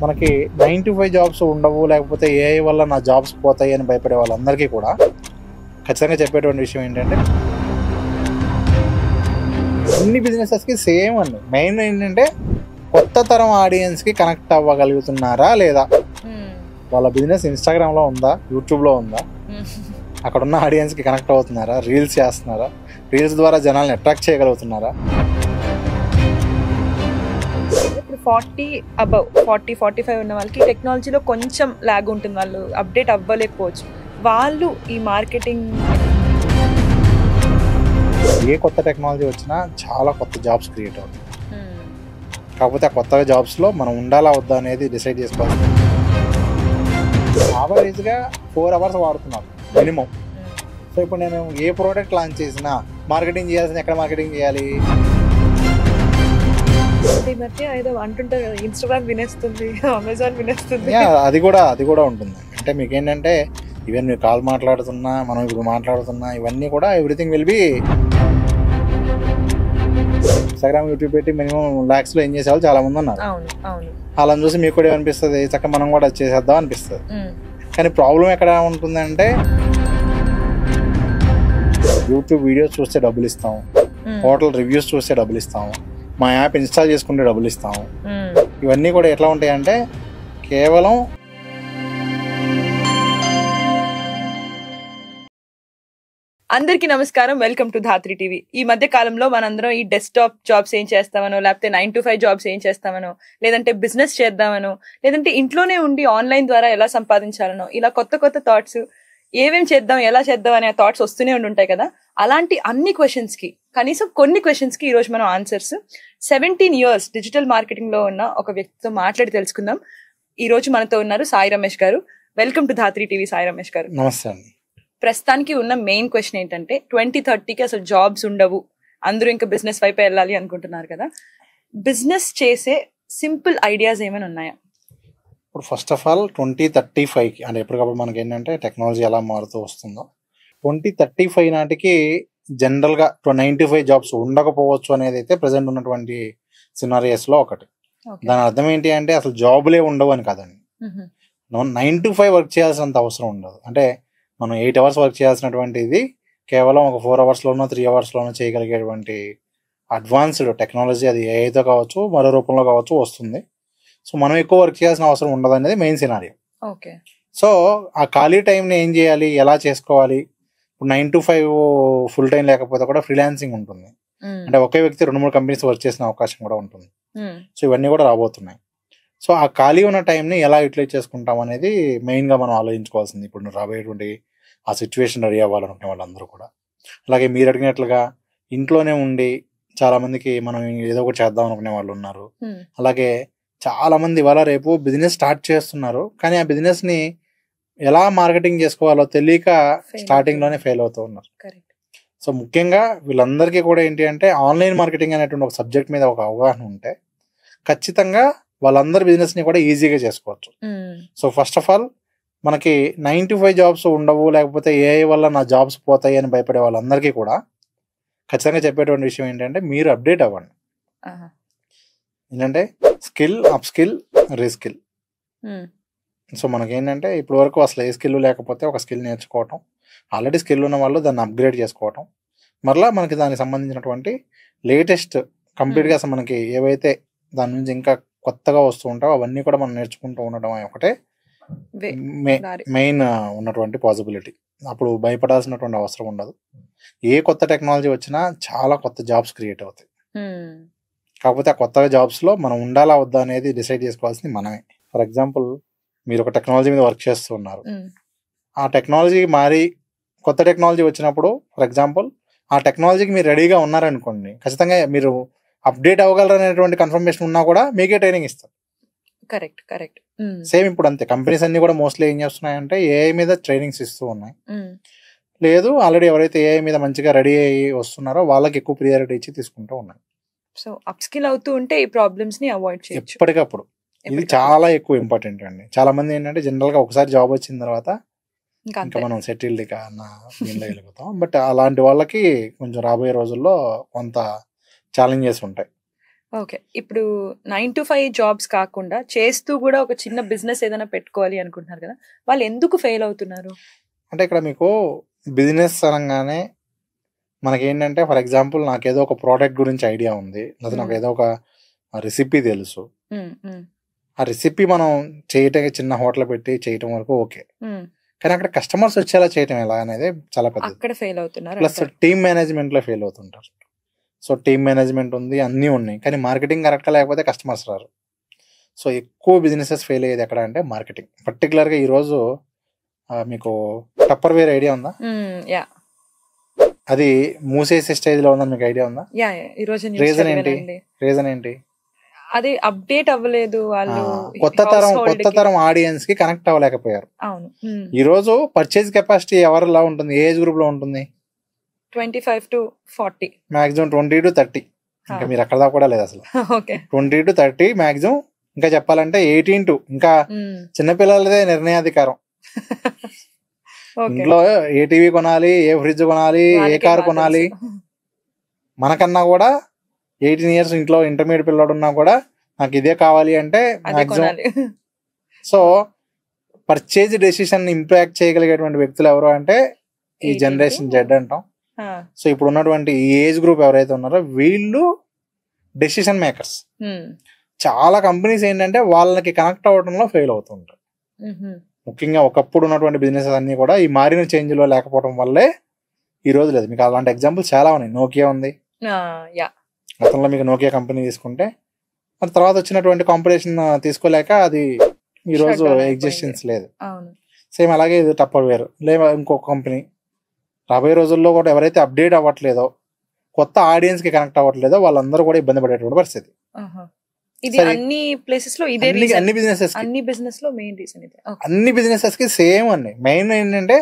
మనకి 9 to 5 jobs ఉండవు, లేకపోతే ఏఐ వల్ల నా జాబ్స్ పోతాయి అని భయపడే వాళ్ళందరికీ కూడా ఖచ్చితంగా చెప్పేటువంటి విషయం ఏంటంటే, అన్ని బిజినెసెస్కి సేమ్ అండి. మెయిన్ ఏంటంటే కొత్త తరం ఆడియన్స్కి కనెక్ట్ అవ్వగలుగుతున్నారా లేదా, వాళ్ళ బిజినెస్ ఇన్స్టాగ్రామ్లో ఉందా, యూట్యూబ్లో ఉందా, అక్కడ ఉన్న ఆడియన్స్కి కనెక్ట్ అవుతున్నారా, రీల్స్ చేస్తున్నారా, రీల్స్ ద్వారా జనాల్ని అట్రాక్ట్ చేయగలుగుతున్నారా. ఇప్పుడు 40 అబవ్ 40-45 ఉన్న వాళ్ళకి టెక్నాలజీలో కొంచెం లాగ్ ఉంటుంది, వాళ్ళు అప్డేట్ అవ్వలేకపోవచ్చు. వాళ్ళు ఈ మార్కెటింగ్ ఏ కొత్త టెక్నాలజీ వచ్చినా చాలా కొత్త జాబ్స్ క్రియేట్ అవుతాయి. కాకపోతే ఆ కొత్త జాబ్స్లో మనం ఉండాలా వద్దా అనేది డిసైడ్ చేసుకోవాలి. యావరేజ్గా 4 hours వాడుతున్నాం మినిమం. సో ఇప్పుడు నేను ఏ ప్రోడక్ట్ లాంచ్ చేసినా మార్కెటింగ్ చేయాల్సిన ఎక్కడ మార్కెటింగ్ చేయాలి. ఈ మధ్య ఏదో అంటుంటారు కదా, ఇన్స్టాగ్రామ్ వినేస్తుంది, అమెజాన్ వినేస్తుంది. అది కూడా ఉంటుంది. అంటే మీకు ఏంటంటే ఈవెన్ మీరు కాల్ మాట్లాడుతున్నా, మనం ఇప్పుడు మాట్లాడుతున్నా, ఇవన్నీ కూడా everything will be Instagram, YouTube పెట్టి మినిమం లాక్స్లో ఏం చేసేవాళ్ళు చాలా మంది ఉన్నారు. అలా చూసి మీకు కూడా ఏమనిపిస్తుంది, చక్కగా మనం కూడా చేసేద్దాం అనిపిస్తుంది. కానీ ప్రాబ్లం ఎక్కడ ఉంటుందంటే, యూట్యూబ్ వీడియోస్ చూస్తే డబ్బులు ఇస్తాం, హోటల్ రివ్యూస్ చూస్తే డబ్బులు ఇస్తాము, మా యాప్ ఇన్స్టాల్ చేసుకుంటే డబ్బులు ఇస్తాము. ఇవన్నీ కూడా ఎట్లా ఉంటాయంటే కేవలం అందరికీ నమస్కారం, వెల్కమ్ టు ధాత్రి టీవీ. ఈ మధ్య కాలంలో మనందరం ఈ డెస్క్టాప్ జాబ్స్ ఏం చేస్తామనో, లేకపోతే 9 to 5 జాబ్స్ ఏం చేస్తామనో, లేదంటే బిజినెస్ చేద్దామనో, లేదంటే ఇంట్లోనే ఉండి ఆన్లైన్ ద్వారా ఎలా సంపాదించాలనో, ఇలా కొత్త కొత్త థాట్స్, ఏమేం చేద్దాం, ఎలా చేద్దాం అనే థాట్స్ వస్తూనే ఉంటాయి కదా. అలాంటి అన్ని క్వశ్చన్స్ కి, కనీసం కొన్ని క్వశ్చన్స్ కి ఈ రోజు మనం ఆన్సర్స్ 17 years డిజిటల్ మార్కెటింగ్ లో ఉన్న ఒక వ్యక్తితో మాట్లాడి తెలుసుకుందాం. ఈ రోజు మనతో ఉన్నారు సాయి రమేష్ గారు. Welcome to Dhatri TV. Sai Ramesh గారు, నమస్తే అండి. ప్రస్తుతానికి ఉన్న మెయిన్ క్వశ్చన్ ఏంటంటే 2030కి అసలు జాబ్స్ ఉండవు, అందరూ ఇంకా బిజినెస్ వైపు వెళ్ళాలి అనుకుంటున్నారు కదా. బిజినెస్ చేసే సింపుల్ ఐడియాస్ ఏమైనా ఉన్నాయా? ఇప్పుడు ఫస్ట్ ఆఫ్ ఆల్ 2035కి అంటే ఎప్పటికప్పుడు మనకి ఏంటంటే టెక్నాలజీ ఎలా మారుతూ వస్తుందో, 2035 నాటికి జనరల్గా 95 జాబ్స్ ఉండకపోవచ్చు అనేది అయితే ప్రజెంట్ ఉన్నటువంటి సినారియోస్లో ఒకటి. దాని అర్థం ఏంటి అంటే అసలు జాబులే ఉండవు అని కాదండి. 9 to 5 వర్క్ చేయాల్సినంత అవసరం ఉండదు. అంటే మనం 8 hours వర్క్ చేయాల్సినటువంటిది కేవలం ఒక 4 hours-లోనో 3 hours-లోనో చేయగలిగేటువంటి అడ్వాన్స్డ్ టెక్నాలజీ, అది ఏఐతో కావచ్చు, మరో రూపంలో కావచ్చు, వస్తుంది. సో మనం ఎక్కువ వర్క్ చేయాల్సిన అవసరం ఉండదు అనేది మెయిన్ సినారియో. సో ఆ ఖాళీ టైంని ఏం చేయాలి, ఎలా చేసుకోవాలి. ఇప్పుడు 9 to 5 ఫుల్ టైం లేకపోతే కూడా ఫ్రీలాన్సింగ్ ఉంటుంది. అంటే ఒకే వ్యక్తి 2-3 కంపెనీస్ వర్క్ చేసిన అవకాశం కూడా ఉంటుంది. సో ఇవన్నీ కూడా రాబోతున్నాయి. సో ఆ ఖాళీ ఉన్న టైంని ఎలా యూటిలైజ్ చేసుకుంటాం అనేది మెయిన్గా మనం ఆలోచించుకోవాల్సింది. ఇప్పుడు రాబోయేటువంటి ఆ సిచ్యువేషన్ రెడీ అవ్వాలనుకునే వాళ్ళందరూ కూడా. అలాగే మీరు అడిగినట్లుగా ఇంట్లోనే ఉండి చాలామందికి మనం ఏదో ఒకటి చేద్దాం అనుకునే వాళ్ళు ఉన్నారు. అలాగే చాలామంది ఇవాళ రేపు బిజినెస్ స్టార్ట్ చేస్తున్నారు, కానీ ఆ బిజినెస్ని ఎలా మార్కెటింగ్ చేసుకోవాలో తెలియక స్టార్టింగ్లోనే ఫెయిల్ అవుతూ ఉన్నారు. సో ముఖ్యంగా వీళ్ళందరికీ కూడా ఏంటి అంటే ఆన్లైన్ మార్కెటింగ్ అనేటువంటి ఒక సబ్జెక్ట్ మీద ఒక అవగాహన ఉంటే ఖచ్చితంగా వాళ్ళందరి బిజినెస్ని కూడా ఈజీగా చేసుకోవచ్చు. సో ఫస్ట్ ఆఫ్ ఆల్ మనకి 9 to 5 జాబ్స్ ఉండవు, లేకపోతే ఏఐ వల్ల నా జాబ్స్ పోతాయి అని భయపడే వాళ్ళందరికీ కూడా ఖచ్చితంగా చెప్పేటువంటి విషయం ఏంటంటే మీరు అప్డేట్ అవ్వండి. ఏంటంటే skill, up skill, reskill. So మనకేంటంటే ఇప్పటి వరకు అసలు ఏ స్కిల్ లేకపోతే ఒక స్కిల్ నేర్చుకోవటం, ఆల్రెడీ స్కిల్ ఉన్న వాళ్ళు దాన్ని అప్గ్రేడ్ చేసుకోవటం, మరలా మనకి దానికి సంబంధించినటువంటి లేటెస్ట్ కంప్లీట్గా అసలు మనకి ఏవైతే దాని నుంచి ఇంకా కొత్తగా వస్తూ ఉంటాయో అవన్నీ కూడా మనం నేర్చుకుంటూ ఉండడం ఒకటే మెయిన్ ఉన్నటువంటి పాసిబిలిటీ. అప్పుడు భయపడాల్సినటువంటి అవసరం ఉండదు. ఏ కొత్త టెక్నాలజీ వచ్చినా చాలా కొత్త జాబ్స్ క్రియేట్ అవుతాయి. కాకపోతే ఆ కొత్త జాబ్స్లో మనం ఉండాలా వద్దా అనేది డిసైడ్ చేసుకోవాల్సింది మనమే. ఫర్ ఎగ్జాంపుల్ మీరు ఒక టెక్నాలజీ మీద వర్క్ చేస్తూ ఉన్నారు, ఆ టెక్నాలజీ మారి కొత్త టెక్నాలజీ వచ్చినప్పుడు ఫర్ ఎగ్జాంపుల్ ఆ టెక్నాలజీకి మీరు రెడీగా ఉన్నారనుకోండి, ఖచ్చితంగా మీరు అప్డేట్ అవ్వగలరు అనేటువంటి కన్ఫర్మేషన్ ఉన్నా కూడా మీకే ట్రైనింగ్ ఇస్తారు. కరెక్ట్. సేమ్ ఇప్పుడు అంతే, కంపెనీస్ అన్ని కూడా మోస్ట్లీ ఏం చేస్తున్నాయంటే ఏఐ మీద ట్రైనింగ్స్ ఇస్తూ ఉన్నాయి. లేదు ఆల్రెడీ ఎవరైతే ఏఐ మీద మంచిగా రెడీ అయ్యి వస్తున్నారో వాళ్ళకి ఎక్కువ ప్రియారిటీ ఇచ్చి తీసుకుంటూ ఉన్నాయి. సో అప్ స్కిల్ అవుతూ ఉంటే ఈ ప్రాబ్లమ్స్ ని అవాయిడ్ చేయొచ్చు ఎప్పటికప్పుడు. ఇది చాలా ఎక్కువ ఇంపార్టెంట్ అండి. చాలా మంది ఏంటంటే జనరల్గా ఒకసారి జాబ్ వచ్చిన తర్వాత ఇంకా మనం సెటిల్డ్ అన్న దీనిలో వెళ్ళిపోతాం. బట్ అలాంటి వాళ్ళకి కొంచెం రాబోయే రోజుల్లో కొంత ఛాలెంజెస్ ఉంటాయి. ఓకే. ఇప్పుడు 9-5 జాబ్స్ కాకుండా చేస్తూ కూడా ఒక చిన్న బిజినెస్ ఏదైనా పెట్టుకోవాలి అనుకుంటున్నారు కదా! వాళ్ళు ఎందుకు ఫెయిల్ అవుతున్నారు? అంటే ఇక్కడ మీకు బిజినెస్ అనగానే మనకేంటంటే ఫర్ ఎగ్జాంపుల్ నాకేదో ఒక ప్రోడక్ట్ గురించి ఐడియా ఉంది, లేదా నాకు ఏదో ఒక రెసిపీ తెలుసు. ఆ రెసిపీ మనం చేయటం చిన్న హోటల్ పెట్టి చేయటం వరకు ఓకే, కానీ అక్కడ కస్టమర్స్ వచ్చేలా చేయటం ఎలా అనేది చాలా పెద్దది. అక్కడ ఫెయిల్ అవుతున్నారు. ప్లస్ టీమ్ మేనేజ్మెంట్ లో ఫెయిల్ అవుతుంటారు. సో టీమ్ మేనేజ్మెంట్ ఉంది, అన్నీ ఉన్నాయి, కానీ మార్కెటింగ్ కరెక్ట్గా లేకపోతే కస్టమర్స్ రారు. సో ఎక్కువ బిజినెసెస్ ఫెయిల్ అయ్యేది ఎక్కడ అంటే మార్కెటింగ్. పర్టికులర్గా ఈరోజు మీకు టప్పర్ వేర్ ఐడియా ఉందా? అది మూసేసే స్టేజ్ లో ఉందని మీకు ఐడియా ఉందా? రీజన్ ఏంటి? అది అప్డేట్ అవ్వలేదు, వాళ్ళు కొత్త తరం ఆడియన్స్ కి కనెక్ట్ అవ్వలేకపోయారు. ఈ రోజు పర్చేజ్ కెపాసిటీ ఎవరిలా ఉంటుంది, ఏజ్ గ్రూప్ లో ఉంటుంది? 25 to 40, మాక్సిమం 20 to 30. ఇంకా మీరు అక్కడ దాకా కూడా లేదు అసలు. 20 to 30 మాక్సిమం. ఇంకా చెప్పాలంటే 18 to, ఇంకా చిన్నపిల్లలదే నిర్ణయాధికారం. ఇంట్లో ఏ టీవీ కొనాలి, ఏ ఫ్రిడ్జ్ కొనాలి, ఏ కారు కొనాలి, మనకన్నా కూడా 18 years ఇంట్లో ఇంటర్మీడియట్ పిల్లడు ఉన్నా కూడా నాకు ఇదే కావాలి అంటే maximum. So purchase decision impact చేయగలిగేటువంటి వ్యక్తులు ఎవరు అంటే ఈ జనరేషన్ జెడ్ అంటాం. సో ఇప్పుడు ఉన్నటువంటి ఈ ఏజ్ గ్రూప్ ఎవరైతే ఉన్నారో వీళ్ళు డెసిషన్ మేకర్స్. చాలా కంపెనీస్ ఏంటంటే వాళ్ళకి కనెక్ట్ అవ్వడంలో ఫెయిల్ అవుతుంటారు. ముఖ్యంగా ఒకప్పుడు ఉన్నటువంటి బిజినెసెస్ అన్ని కూడా ఈ మారిన చేంజ్ లో లేకపోవడం వల్లే ఈ రోజు లేదు. మీకు అలాంటి ఎగ్జాంపుల్స్ చాలా ఉన్నాయి. నోకియా ఉంది, గతంలో మీకు నోకియా కంపెనీ తీసుకుంటే మరి తర్వాత వచ్చినటువంటి కాంపిటీషన్ తీసుకోలేక అది ఈ రోజు ఎగ్జిస్టెన్స్ లేదు. సేమ్ అలాగే ఇది టప్పర్ వేర్, లేదా ఇంకొక కంపెనీ. రాబోయే రోజుల్లో కూడా ఎవరైతే అప్డేట్ అవ్వట్లేదో, కొత్త ఆడియన్స్ కి కనెక్ట్ అవ్వట్లేదో వాళ్ళందరూ కూడా ఇబ్బంది పడేటువంటి పరిస్థితి. అన్ని బిజినెసెస్ కి సేమ్ అండి. మెయిన్ ఏంటంటే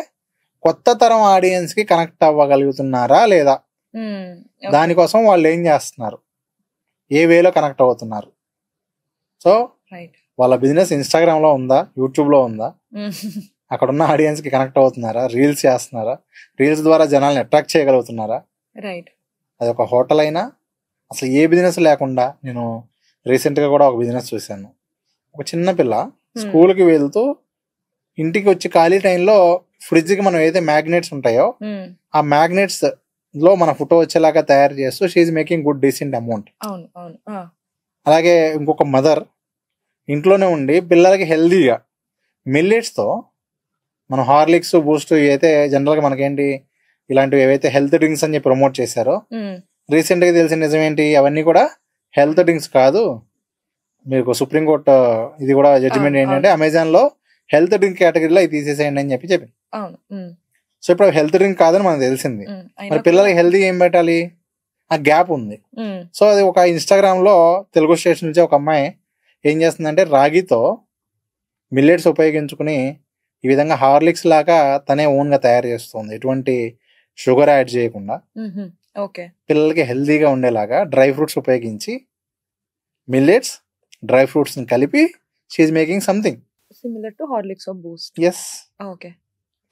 కొత్త తరం ఆడియన్స్ కి కనెక్ట్ అవ్వగలుగుతున్నారా లేదా, దానికోసం వాళ్ళు ఏం చేస్తున్నారు, ఏ వేలో కనెక్ట్ అవుతున్నారు. సో వాళ్ళ బిజినెస్ ఇన్స్టాగ్రామ్ లో ఉందా, యూట్యూబ్ లో ఉందా, అక్కడ ఉన్న ఆడియన్స్ కి కనెక్ట్ అవుతున్నారా, రీల్స్ చేస్తున్నారా, రీల్స్ ద్వారా జనాల్ని అట్రాక్ట్ చేయగలుగుతున్నారా. అది ఒక హోటల్ అయినా అసలు ఏ బిజినెస్ లేకుండా, నేను రీసెంట్ గా కూడా ఒక బిజినెస్ చూశాను. ఒక చిన్న పిల్ల స్కూల్కి వెళ్తూ ఇంటికి వచ్చి ఖాళీ టైంలో ఫ్రిడ్జ్ కి మనం ఏదైతే మ్యాగ్నెట్స్ ఉంటాయో ఆ మ్యాగ్నెట్స్ లో మన ఫోటో వచ్చేలాగా తయారు చేస్తూ she making good decent amount. అలాగే ఇంకొక మదర్ ఇంట్లోనే ఉండి పిల్లలకి హెల్దీగా మిల్లెట్స్ తో మనం హార్లిక్స్, బూస్ట్ అయితే జనరల్ గా మనకేంటి ఇలాంటివి ఏవైతే హెల్త్ డ్రింక్స్ అని చెప్పి ప్రమోట్ చేశారో, రీసెంట్ గా తెలిసిన నిజమేంటి, అవన్నీ కూడా హెల్త్ డ్రింక్స్ కాదు. మీకు సుప్రీంకోర్టు ఇది కూడా జడ్జిమెంట్ ఏంటంటే అమెజాన్ లో హెల్త్ డ్రింక్ కేటగిరీలో ఇది తీసేసేయండి అని చెప్పి. సో ఇప్పుడు హెల్త్ డ్రింక్ కాదని మనకు తెలిసింది. మరి పిల్లలకి హెల్తీ ఏం పెట్టాలి, ఆ గ్యాప్ ఉంది. సో అది ఒక ఇన్స్టాగ్రామ్ లో తెలుగు స్టేషన్ నుంచి ఒక అమ్మాయి ఏం చేస్తుందంటే రాగితో మిల్లెట్స్ ఉపయోగించుకుని ఈ విధంగా హార్లిక్స్ లాగా తనే ఓన్ గా తయారు చేస్తుంది, ఎటువంటి షుగర్ యాడ్ చేయకుండా. పిల్లలకి హెల్దీగా ఉండేలాగా డ్రై ఫ్రూట్స్ ఉపయోగించి మిల్లెట్స్, డ్రై ఫ్రూట్స్ ని కలిపి she making something similar to Horlicks or Boost. Yes,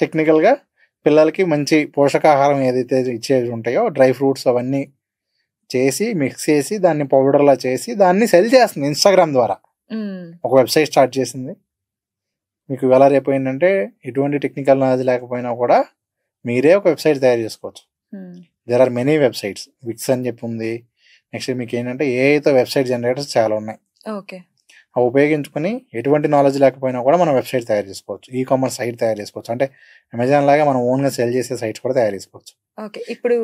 technical గా పిల్లలకి మంచి పోషకాహారం ఏదైతే ఇచ్చేవి ఉంటాయో డ్రై ఫ్రూట్స్ అవన్నీ చేసి మిక్స్ చేసి దాన్ని పౌడర్ లా చేసి దాన్ని సెల్ చేస్తుంది ఇన్స్టాగ్రామ్ ద్వారా. ఒక వెబ్సైట్ స్టార్ట్ చేసింది. మీకు ఎలా రేపు ఏంటంటే ఎటువంటి టెక్నికల్ నాలెడ్జ్ లేకపోయినా కూడా మీరే ఒక వెబ్సైట్ తయారు చేసుకోవచ్చు. There are many websites, Wix అని చెప్పి ఉంది. నెక్స్ట్ మీకు ఏంటంటే ఏఐతో వెబ్సైట్ జనరేటర్స్ చాలా ఉన్నాయి. అవి ఉపయోగించుకుని ఎటువంటి నాలెడ్జ్ లేకపోయినా కూడా మనం వెబ్సైట్ తయారు చేసుకోవచ్చు, ఈ కామర్స్ సైట్ తయారు చేసుకోవచ్చు. అంటే అమెజాన్ లాగా మనం ఓన్ గా సెల్ చేసే సైట్స్ కూడా తయారు చేసుకోవచ్చు. ఇప్పుడు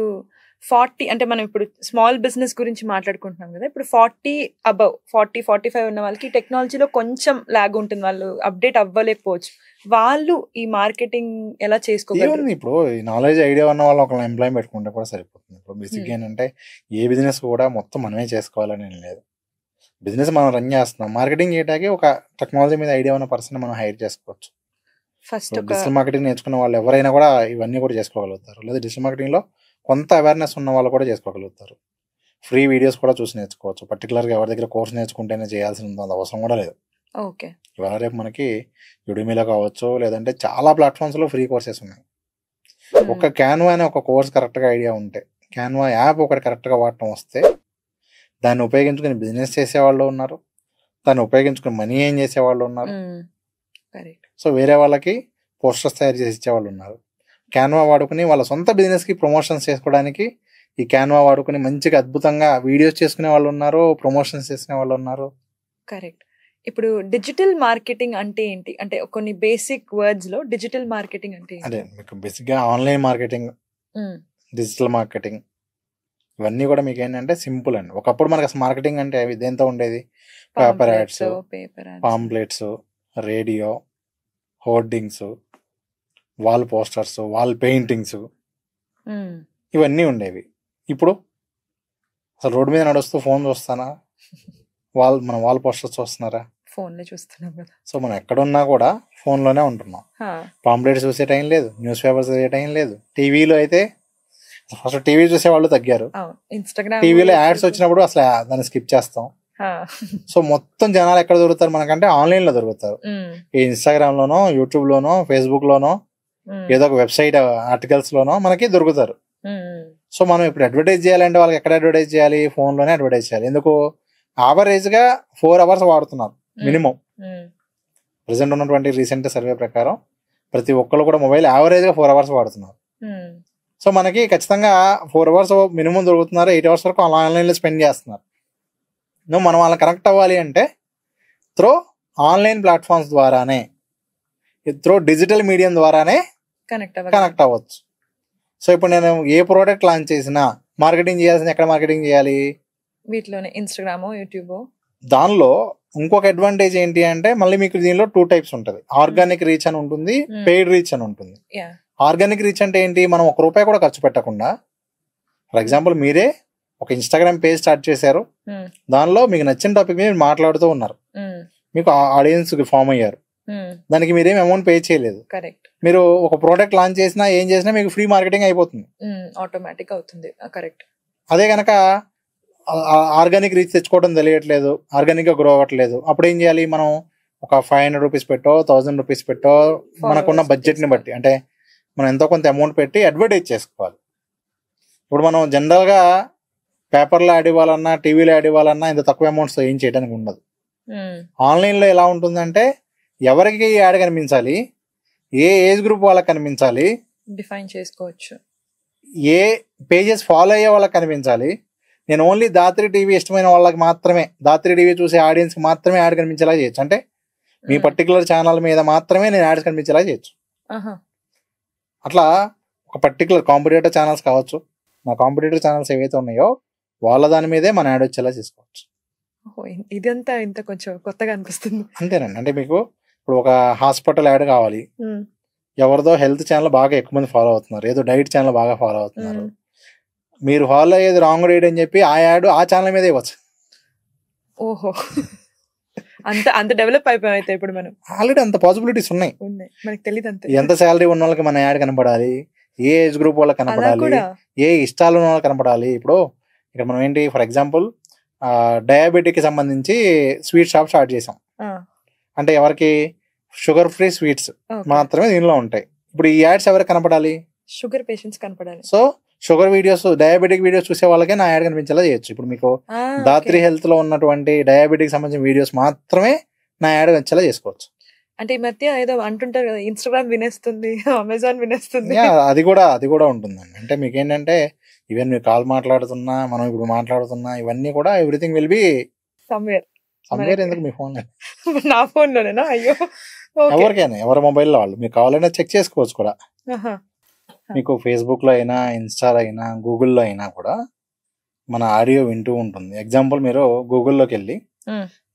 40 అంటే మనం ఇప్పుడు స్మాల్ బిజినెస్ గురించి మాట్లాడుకుంటున్నాం కదా, ఇప్పుడు 40 అబవ్ 40-45 ఉన్న వాళ్ళకి టెక్నాలజీలో కొంచెం లాగ్ ఉంటుంది, వాళ్ళు అప్డేట్ అవ్వలేకపోవచ్చు. వాళ్ళు ఈ మార్కెటింగ్ ఎలా చేసుకోగలరు? ఇప్పుడు ఈ నాలెడ్జ్ ఐడియా ఉన్న వాళ్ళు ఒక ఎంప్లాయ్ పెట్టుకుంటే కూడా సరిపోతుంది. ఇప్పుడు బేసిక్ ఏంటంటే ఏ బిజినెస్ కూడా మొత్తం మనమే చేసుకోవాలని ఏం లేదు. బిజినెస్ మనం రన్ చేస్తున్నాం, మార్కెటింగ్ చేయడానికి ఒక టెక్నాలజీ మీద ఐడియా ఉన్న పర్సన్ మనం హైర్ చేసుకోవచ్చు. ఫస్ట్ డిజిటల్ మార్కెటింగ్ నేర్చుకున్న వాళ్ళు ఎవరైనా కూడా ఇవన్నీ కూడా చేసుకోగలుగుతారు. లేదా డిజిటల్ మార్కెటింగ్ లో కొంత అవేర్నెస్ ఉన్న వాళ్ళు కూడా చేసుకోగలుగుతారు. ఫ్రీ వీడియోస్ కూడా చూసి నేర్చుకోవచ్చు. పర్టికులర్గా ఎవరి దగ్గర కోర్స్ నేర్చుకుంటేనే చేయాల్సిన అవసరం కూడా లేదు. ఇవాళ రేపు మనకి యుడిమీలో కావచ్చు, లేదంటే చాలా ప్లాట్ఫామ్స్ లో ఫ్రీ కోర్సెస్ ఉన్నాయి. ఒక క్యాన్వా అనే ఒక కోర్స్ కరెక్ట్గా ఐడియా ఉంటే, క్యాన్వా యాప్ ఒకటి కరెక్ట్గా వాడటం వస్తే దాన్ని ఉపయోగించుకుని బిజినెస్ చేసేవాళ్ళు ఉన్నారు, దాన్ని ఉపయోగించుకుని మనీ ఏం చేసేవాళ్ళు ఉన్నారు. కరెక్ట్. సో వేరే వాళ్ళకి పోస్టర్స్ తయారు చేసి ఇచ్చేవాళ్ళు ఉన్నారు. క్యాన్వా వాడుకుని వాళ్ళ సొంత బిజినెస్కి ప్రమోషన్స్ చేసుకోవడానికి ఈ క్యాన్వా వాడుకుని మంచిగా అద్భుతంగా వీడియోస్ చేసుకునే వాళ్ళు ఉన్నారు, ప్రమోషన్స్ చేసుకునే వాళ్ళు ఉన్నారు. కరెక్ట్. ఇప్పుడు డిజిటల్ మార్కెటింగ్ అంటే ఏంటి? అంటే కొన్ని బేసిక్ వర్డ్స్ లో డిజిటల్ మార్కెటింగ్ అంటే అదే మీకు బేసిక్గా ఆన్లైన్ మార్కెటింగ్, డిజిటల్ మార్కెటింగ్ ఇవన్నీ కూడా మీకు ఏంటంటే సింపుల్ అండి. ఒకప్పుడు మనకు అసలు మార్కెటింగ్ అంటే దేంతో ఉండేది? Paper ads, pamphlets, radio, hoardings, wall posters, wall paintings ఇవన్నీ ఉండేవి. ఇప్పుడు అసలు రోడ్డు మీద నడుస్తూ ఫోన్ చూస్తానా, మన వాల్ పోస్టర్స్ చూస్తున్నారా? ఫోన్లో చూస్తున్నాం కదా. సో మనం ఎక్కడున్నా కూడా ఫోన్లోనే ఉంటున్నాం. పాంప్లెట్స్ చూసే టైం లేదు, న్యూస్ పేపర్స్ చూసే టైం లేదు. టీవీలో అయితే ఫస్ట్ టీవీ చూసే వాళ్ళు తగ్గారు. టీవీలో యాడ్స్ వచ్చినప్పుడు అసలు దాన్ని స్కిప్ చేస్తాం. సో మొత్తం జనాలు ఎక్కడ దొరుకుతారు మనకంటే ఆన్లైన్ లో దొరుకుతారు. ఈ ఇన్స్టాగ్రామ్ లోనో, యూట్యూబ్ లోనో, ఫేస్బుక్ లోనో, ఏదో ఒక వెబ్సైట్ ఆర్టికల్స్ లోనో మనకి దొరుకుతారు. సో మనం ఇప్పుడు అడ్వర్టైజ్ చేయాలంటే వాళ్ళకి ఎక్కడ అడ్వర్టైజ్ చేయాలి? ఫోన్ లోనే అడ్వర్టైజ్ చేయాలి. ఎందుకు? యావరేజ్ గా 4 hours వాడుతున్నారు మినిమం. ప్రెసెంట్ ఉన్నటువంటి రీసెంట్ సర్వే ప్రకారం ప్రతి ఒక్కరు కూడా మొబైల్ యావరేజ్ గా 4 hours వాడుతున్నారు. సో మనకి ఖచ్చితంగా 4 hours మినిమం దొరుకుతున్నారు. 8 hours వరకు ఆన్లైన్ లో స్పెండ్ చేస్తున్నారు. మనం వాళ్ళని కనెక్ట్ అవ్వాలి అంటే త్రో ఆన్లైన్ ప్లాట్ఫామ్స్ ద్వారానే, త్రో డిజిటల్ మీడియం ద్వారానే కనెక్ట్ అవ్వచ్చు. సో ఇప్పుడు నేను ఏ ప్రోడక్ట్ లాంచ్ చేసినా మార్కెటింగ్ చేయాల్సింది ఎక్కడ మార్కెటింగ్ చేయాలి? వీటిలోనే, ఇన్స్టాగ్రామ్, యూట్యూబ్. దానిలో ఇంకొక అడ్వాంటేజ్ ఏంటి అంటే మళ్ళీ మీకు దీనిలో 2 types ఉంటుంది. ఆర్గానిక్ రీచ్ అని ఉంటుంది, పెయిడ్ రీచ్ అని ఉంటుంది. ఆర్గానిక్ రీచ్ అంటే ఏంటి? మనం ₹1 కూడా ఖర్చు పెట్టకుండా, ఫర్ ఎగ్జాంపుల్ మీరే ఒక ఇన్స్టాగ్రామ్ పేజ్ స్టార్ట్ చేశారు, దానిలో మీకు నచ్చిన టాపిక్ మీద మాట్లాడుతూ ఉన్నారు, మీకు ఆడియన్స్ ఫామ్ అయ్యారు, దానికి మీరేం అమౌంట్ పే చేయలేదు. మీరు ఒక ప్రోడక్ట్ లాంచ్ చేసినా ఏం చేసినా మీకు ఫ్రీ మార్కెటింగ్ అయిపోతుంది, ఆటోమేటిక్ అవుతుంది. కరెక్ట్. అదే కనుక ఆర్గానిక్ రీచ్ తెచ్చుకోవడం తెలియట్లేదు, ఆర్గానిక్ గా గ్రో అవ్వట్లేదు, అప్పుడు ఏం చేయాలి? మనం ఒక ₹500 పెట్టో, ₹1000 పెట్టో, మనకున్న బడ్జెట్ ని బట్టి, అంటే మనం ఎంతో కొంత అమౌంట్ పెట్టి అడ్వర్టైజ్ చేసుకోవాలి. ఇప్పుడు మనం జనరల్ గా పేపర్లో యాడ్ ఇవ్వాలన్నా, టీవీలో యాడ్ ఇవ్వాలన్నా ఇంత తక్కువ అమౌంట్స్ ఏం చేయడానికి ఉండదు. ఆన్లైన్ లో ఎలా ఉంటుందంటే ఎవరికి యాడ్ కనిపించాలి, ఏ ఏజ్ గ్రూప్ వాళ్ళకి కనిపించాలి, డిఫైన్ చేసుకోవచ్చు, ఏ పేజెస్ ఫాలో అయ్యే వాళ్ళకి కనిపించాలి. నేను ఓన్లీ దాత్రి టీవీ ఇష్టమైన వాళ్ళకి మాత్రమే, దాత్రి టీవీ చూసే ఆడియన్స్ కి మాత్రమే యాడ్ కనిపించేలా చేయొచ్చు. అంటే మీ పర్టికులర్ ఛానల్ మీద మాత్రమే నేను యాడ్స్ కనిపించేలా చేయొచ్చు. అట్లా ఒక పర్టికులర్ కాంపిటేటర్ ఛానల్స్ కావచ్చు, నా కాంపిటేటర్ ఛానల్స్ ఏవైతే ఉన్నాయో వాళ్ళ దాని మీదే మన యాడ్ వచ్చేలా చేసుకోవచ్చు. ఇదంతా ఇంత కొంచెం కొత్తగా అనిపిస్తుంది. అంతేనండి. అంటే మీకు ఇప్పుడు ఒక హాస్పిటల్ యాడ్ కావాలి, ఎవరిదో హెల్త్ ఛానల్ బాగా ఎక్కువ మంది ఫాలో అవుతున్నారు, ఏదో డైట్ ఛానల్ బాగా ఫాలో అవుతున్నారు, మీరు ఫాలో అయ్యేది రాంగ్ డైట్ అని చెప్పి ఆ యాడ్ ఆ ఛానల్ మీద ఇవ్వచ్చు. ఓహో, అంత డెవలప్ అయిపోయాం అయితే ఇప్పుడు మనం. ఆల్రెడీ అంత పాసిబిలిటీస్ ఉన్నాయి, మనకి తెలియదు అంతే. ఎంత శాలరీ ఉన్న వాళ్ళకి మన యాడ్ కనపడాలి, ఏ ఏజ్ గ్రూప్ వాళ్ళకి కనపడాలి, ఏ ఇష్టాలు ఉన్న వాళ్ళకి కనపడాలి. ఇప్పుడు ఇక్కడ మనం ఏంటి, ఫర్ ఎగ్జాంపుల్ డయాబెటిక్ కి సంబంధించి స్వీట్ షాప్ స్టార్ట్ చేసాం. అంటే ఎవరికి? షుగర్ ఫ్రీ స్వీట్స్ మాత్రమే దీనిలో ఉంటాయి. ఇప్పుడు ఈ యాడ్స్ ఎవరికి కనపడాలి? షుగర్ పేషెంట్స్ కనపడాలి. So sugar videos, diabetic videos చూసే వాళ్ళకే నా యాడ్ కనిపించేలా చేయొచ్చు. ఇప్పుడు మీకు దాత్రి హెల్త్ లో ఉన్నటువంటి డయాబెటిక్ సంబంధించిన వీడియోస్ మాత్రమే నా యాడ్ వచ్చేలా చేసుకోవచ్చు. అంటే ఈ మధ్య ఏదో అంటుంటారు కదా, ఇన్స్టాగ్రామ్ వినేస్తుంది, అమెజాన్ వినేస్తుంది. అది కూడా ఉంటుందండి. అంటే మీకు ఏంటంటే ఈవెన్ మీరు కాల్ మాట్లాడుతున్నా, మనం ఇప్పుడు మాట్లాడుతున్నా, ఇవన్నీ కూడా ఎవ్రీథింగ్ విల్ బి సమ్వేర్. ఎందుకు మీ ఫోన్? నా ఫోన్ లోనేనా? అయ్యో, ఎవరికైనా ఎవరి మొబైల్లో వాళ్ళు మీకు కావాలైనా చెక్ చేసుకోవచ్చు కూడా. మీకు ఫేస్బుక్ లో అయినా, ఇన్స్టాలో అయినా, గూగుల్లో అయినా కూడా మన ఆడియో వింటూ ఉంటుంది. ఎగ్జాంపుల్ మీరు గూగుల్లోకి వెళ్ళి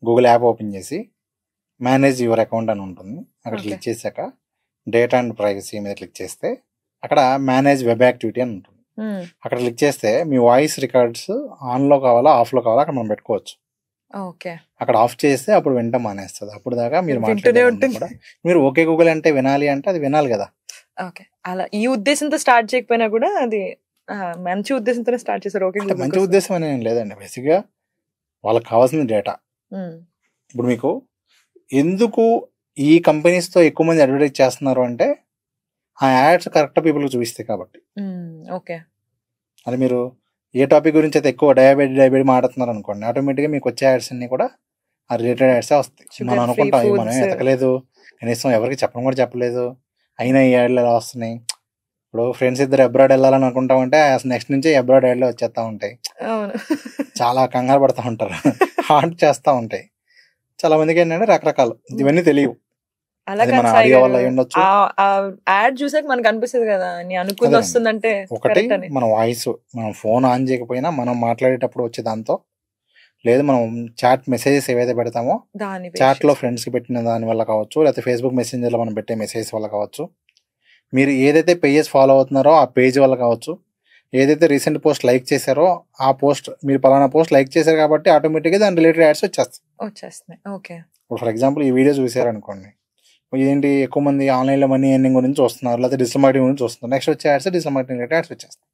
గూగుల్ యాప్ ఓపెన్ చేసి మేనేజ్ యువర్ అకౌంట్ అని ఉంటుంది, అక్కడ క్లిక్ చేశాక డేటా అండ్ ప్రైవసీ మీద క్లిక్ చేస్తే అక్కడ మేనేజ్ వెబ్ యాక్టివిటీ అని ఉంటుంది. అక్కడ క్లిక్ చేస్తే మీ వాయిస్ రికార్డ్స్ ఆన్ లో కావాలా, ఆఫ్ లో కావాలా అక్కడ మనం పెట్టుకోవచ్చు. అక్కడ ఆఫ్ చేస్తే అప్పుడు వింటం మానేస్తుంది. అప్పుడు దాకా మీరు మాట్లాడే కూడా మీరు ఓకే గూగుల్ అంటే వినాలి అంటే అది వినాలి కదా. అలా ఈ ఉద్దేశంతో స్టార్ట్ చేయకపోయినా కూడా అది మంచి ఉద్దేశంతోనే స్టార్ట్ చేశారు. ఓకే, మంచి ఉద్దేశం అని ఏం లేదండి. బేసిక్ గా వాళ్ళకి కావాల్సిన డేటా. ఇప్పుడు మీకు ఎందుకు ఈ కంపెనీస్ తో ఎక్కువ మంది అడ్వర్టైజ్ చేస్తున్నారు అంటే ఆ యాడ్స్ కరెక్ట్ పీపుల్ కి చూపిస్తాయి కాబట్టి. ఓకే, అది మీరు ఏ టాపిక్ గురించి అయితే ఎక్కువ డయాబెటీ మాట్లాడుతున్నారు అనుకోండి, ఆటోమేటిక్గా మీకు వచ్చే యాడ్స్ అన్ని కూడా ఆ రిలేటెడ్ యాడ్సే వస్తాయి. మనం అనుకుంటాం మనం ఎతకలేదు, కనీసం ఎవరికి చెప్పడం కూడా చెప్పలేదు, అయినా ఈ యాడ్లు ఎలా వస్తున్నాయి. ఇప్పుడు ఫ్రెండ్స్ ఇద్దరు అబ్రాడ్ వెళ్ళాలని అనుకుంటామంటే నెక్స్ట్ నుంచి అబ్రాడ్ యాడ్లు వచ్చేస్తా ఉంటాయి. చాలా కంగారు పడతా ఉంటారు, హార్ట్ చేస్తూ ఉంటాయి. చాలా మందికి ఏంటంటే రకరకాలు ఇవన్నీ తెలియవు. మన ఆడియో వల్ల ఉండొచ్చు, యాడ్ చూసాక మనకు అనిపిస్తుంది కదా అనుకుంది వస్తుందంటే. ఒకటి మన వాయిస్, మనం ఫోన్ ఆన్ చేయకపోయినా మనం మాట్లాడేటప్పుడు వచ్చే దాంతో, లేదు మనం చాట్ మెసేజెస్ ఏవైతే పెడతామో చాట్ లో ఫ్రెండ్స్ కి పెట్టిన దాని వల్ల కావచ్చు, లేకపోతే ఫేస్బుక్ మెసెంజర్ లో మనం పెట్టే మెసేజ్ వల్ల కావచ్చు, మీరు ఏదైతే పేజెస్ ఫాలో అవుతున్నారో ఆ పేజ్ వల్ల కావచ్చు, ఏదైతే రీసెంట్ పోస్ట్ లైక్ చేశారో ఆ పోస్ట్, మీరు పలానా పోస్ట్ లైక్ చేశారు కాబట్టి ఆటోమేటిక్గా దాని రిలేటెడ్ యాడ్స్ వచ్చేస్తాయి. ఇప్పుడు ఫర్ ఎగ్జాంపుల్ ఈ వీడియో చూసారు అనుకోండి, ఏంటి ఎక్కువ మంది ఆన్లైన్ లో మనీ ఎర్నింగ్ గురించి చూస్తున్నారు, లేకపోతే డిజిటల్ మార్కెటింగ్ గురించి చూస్తున్నారు, నెక్స్ట్ వచ్చే ads digital marketing related ads వచ్చేస్తాయి.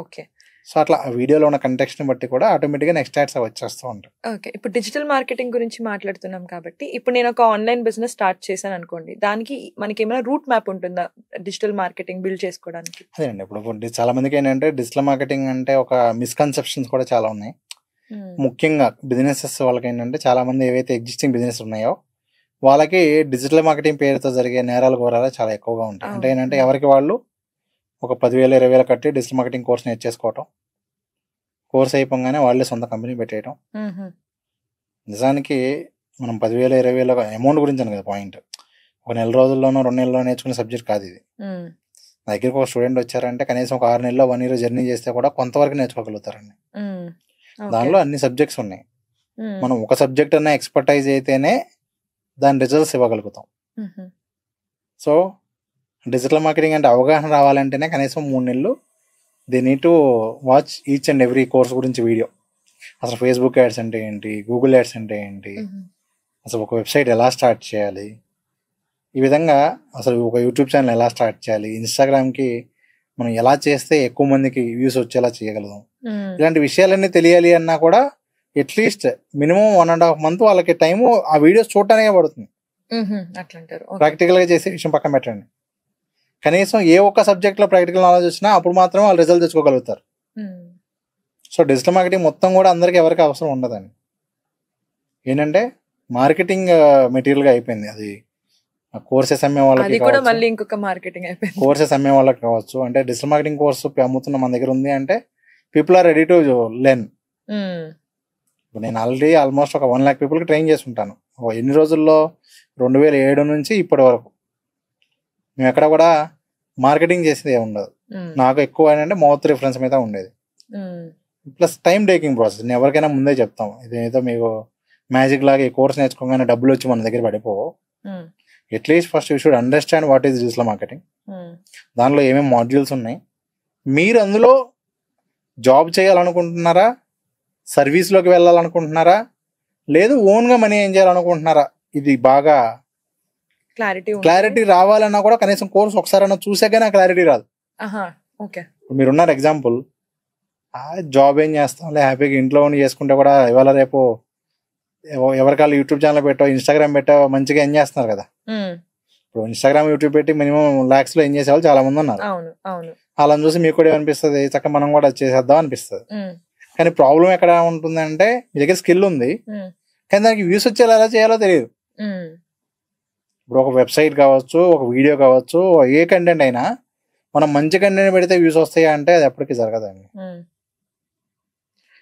ఓకే, సో అట్లా వీడియోలో ఉన్న కంటెక్స్ట్ ని బట్టి కూడా ఆటోమేటిక్గా నెక్స్ట్ యాడ్స్ వచ్చేస్తూ ఉంటాయి. ఓకే, ఇప్పుడు డిజిటల్ మార్కెటింగ్ గురించి మాట్లాడుతున్నాం కాబట్టి, ఇప్పుడు నేను ఒక ఆన్లైన్ బిజినెస్ స్టార్ట్ చేశాను అనుకోండి, దానికి మనకి ఏమైనా రూట్ మ్యాప్ ఉంటుందా డిజిటల్ మార్కెటింగ్ బిల్డ్ చేసుకోవడానికి? అదేనండి, ఇప్పుడు చాలా మందికి ఏంటంటే డిజిటల్ మార్కెటింగ్ అంటే ఒక మిస్కన్సెప్షన్స్ కూడా చాలా ఉన్నాయి. ముఖ్యంగా బిజినెసెస్ వాళ్ళకి ఏంటంటే, చాలా మంది ఏవైతే ఎగ్జిస్టింగ్ బిజినెస్ ఉన్నాయో వాళ్ళకి డిజిటల్ మార్కెటింగ్ పేరుతో జరిగే నేరాలు ఘోరాలు చాలా ఎక్కువగా ఉంటాయి. అంటే ఏంటంటే ఎవరికి వాళ్ళు ఒక 10,000 20,000 కట్టి డిజిటల్ మార్కెటింగ్ కోర్స్ నేర్చేసుకోవటం, కోర్స్ అయిపోగానే వాళ్ళే సొంత కంపెనీ పెట్టేయడం. నిజానికి మనం 10,000 20,000 అమౌంట్ గురించి అని కదా పాయింట్, ఒక నెల రోజుల్లోనో 2 నెలల్లో నేర్చుకునే సబ్జెక్ట్ కాదు ఇది. నా దగ్గరికి ఒక స్టూడెంట్ వచ్చారంటే కనీసం ఒక 6 నెలల్లో 1 year జర్నీ చేస్తే కూడా కొంతవరకు నేర్చుకోగలుగుతారండి. దానిలో అన్ని సబ్జెక్ట్స్ ఉన్నాయి. మనం ఒక సబ్జెక్ట్ అన్నా ఎక్స్పర్టైజ్ అయితేనే దాని రిజల్ట్స్ ఇవ్వగలుగుతాం. సో డిజిటల్ మార్కెటింగ్ అంటే అవగాహన రావాలంటేనే కనీసం 3 నెలలు they need to watch each and every course గురించి వీడియో. అసలు ఫేస్బుక్ యాడ్స్ అంటే ఏంటి, గూగుల్ యాడ్స్ అంటే ఏంటి, అసలు ఒక వెబ్సైట్ ఎలా స్టార్ట్ చేయాలి, ఈ విధంగా అసలు ఒక యూట్యూబ్ ఛానల్ ఎలా స్టార్ట్ చేయాలి, ఇన్స్టాగ్రామ్కి మనం ఎలా చేస్తే ఎక్కువ మందికి వ్యూస్ వచ్చేలా చేయగలుగుతాం, ఇలాంటి విషయాలన్నీ తెలియాలి అన్నా కూడా అట్లీస్ట్ మినిమం 1.5 month వాళ్ళకి టైము ఆ వీడియోస్ చూడటానికే పడుతుంది. ప్రాక్టికల్ గా చేసే విషయం పక్కన పెట్టండి, కనీసం ఏ ఒక్క సబ్జెక్ట్ లో ప్రాక్టికల్ నాలెడ్జ్ వచ్చినా అప్పుడు మాత్రమే వాళ్ళు రిజల్ట్ తెచ్చుకోగలుగుతారు. సో డిజిటల్ మార్కెటింగ్ మొత్తం కూడా అందరికి ఎవరికి అవసరం ఉండదండి. ఏంటంటే మార్కెటింగ్ మెటీరియల్ గా అయిపోయింది. అది కోర్సెస్ అమ్మే వాళ్ళకి కోర్సెస్ అమ్మే వాళ్ళకి కావచ్చు. అంటే డిజిటల్ మార్కెటింగ్ కోర్సు అమ్ముతున్న మన దగ్గర ఉంది అంటే people are ready to learn. ఇప్పుడు నేను ఆల్మోస్ట్ ఒక 1 lakh పీపుల్కి ట్రైన్ చేసి ఉంటాను. ఎన్ని రోజుల్లో 2007 నుంచి ఇప్పటి వరకు మేము ఎక్కడ కూడా మార్కెటింగ్ చేసేది ఏమి ఉండదు. నాకు ఎక్కువ ఏంటంటే మౌత్ రిఫరెన్స్ మీద ఉండేది, ప్లస్ టైం టేకింగ్ ప్రాసెస్. నేను ఎవరికైనా ముందే చెప్తాం, ఇదేదో మీకు మ్యాజిక్ లాగా ఈ కోర్స్ నేర్చుకోగానే డబ్బులు వచ్చి మన దగ్గర పడిపోవు. At least first you should understand what is digital marketing, దానిలో ఏమేమి మాడ్యూల్స్ ఉన్నాయి, మీరు అందులో జాబ్ చేయాలనుకుంటున్నారా, సర్వీస్లోకి వెళ్ళాలనుకుంటున్నారా, లేదు ఓన్గా మనీ ఏం చేయాలనుకుంటున్నారా, ఇది బాగా క్లారిటీ రావాలన్నా కూడా కనీసం కోర్స్ ఒకసారైనా చూసాకనే ఆ క్లారిటీ రాదు. మీరున్నారు ఎగ్జాంపుల్, జాబ్ ఏం చేస్తాంలే హ్యాపీగా ఇంట్లో ఉండి చేసుకుంటే కూడా ఇవాళ రేపు ఎవరికాళ్ళు యూట్యూబ్ ఛానల్ పెట్టో ఇన్స్టాగ్రామ్ పెట్టో మంచిగా ఏం చేస్తున్నారు కదా. ఇప్పుడు ఇన్స్టాగ్రామ్ యూట్యూబ్ పెట్టి మినిమం lakhs లో ఏం చేసే వాళ్ళు చాలా మంది ఉన్నారు. అలా చూసి మీకు కూడా ఏమనిపిస్తుంది, చక్కగా మనం కూడా చేసేద్దాం అనిపిస్తుంది. కానీ ప్రాబ్లం ఎక్కడ ఉంటుంది అంటే మీ దగ్గర స్కిల్ ఉంది కానీ దానికి వ్యూస్ వచ్చేలా ఎలా చేయాలో తెలియదు. ఇప్పుడు ఒక వెబ్సైట్ కావచ్చు, ఒక వీడియో కావచ్చు, ఏ కంటెంట్ అయినా మనం మంచి కంటెంట్ పెడితే వ్యూస్ వస్తాయా అంటే అది ఎప్పటికీ జరగదండి.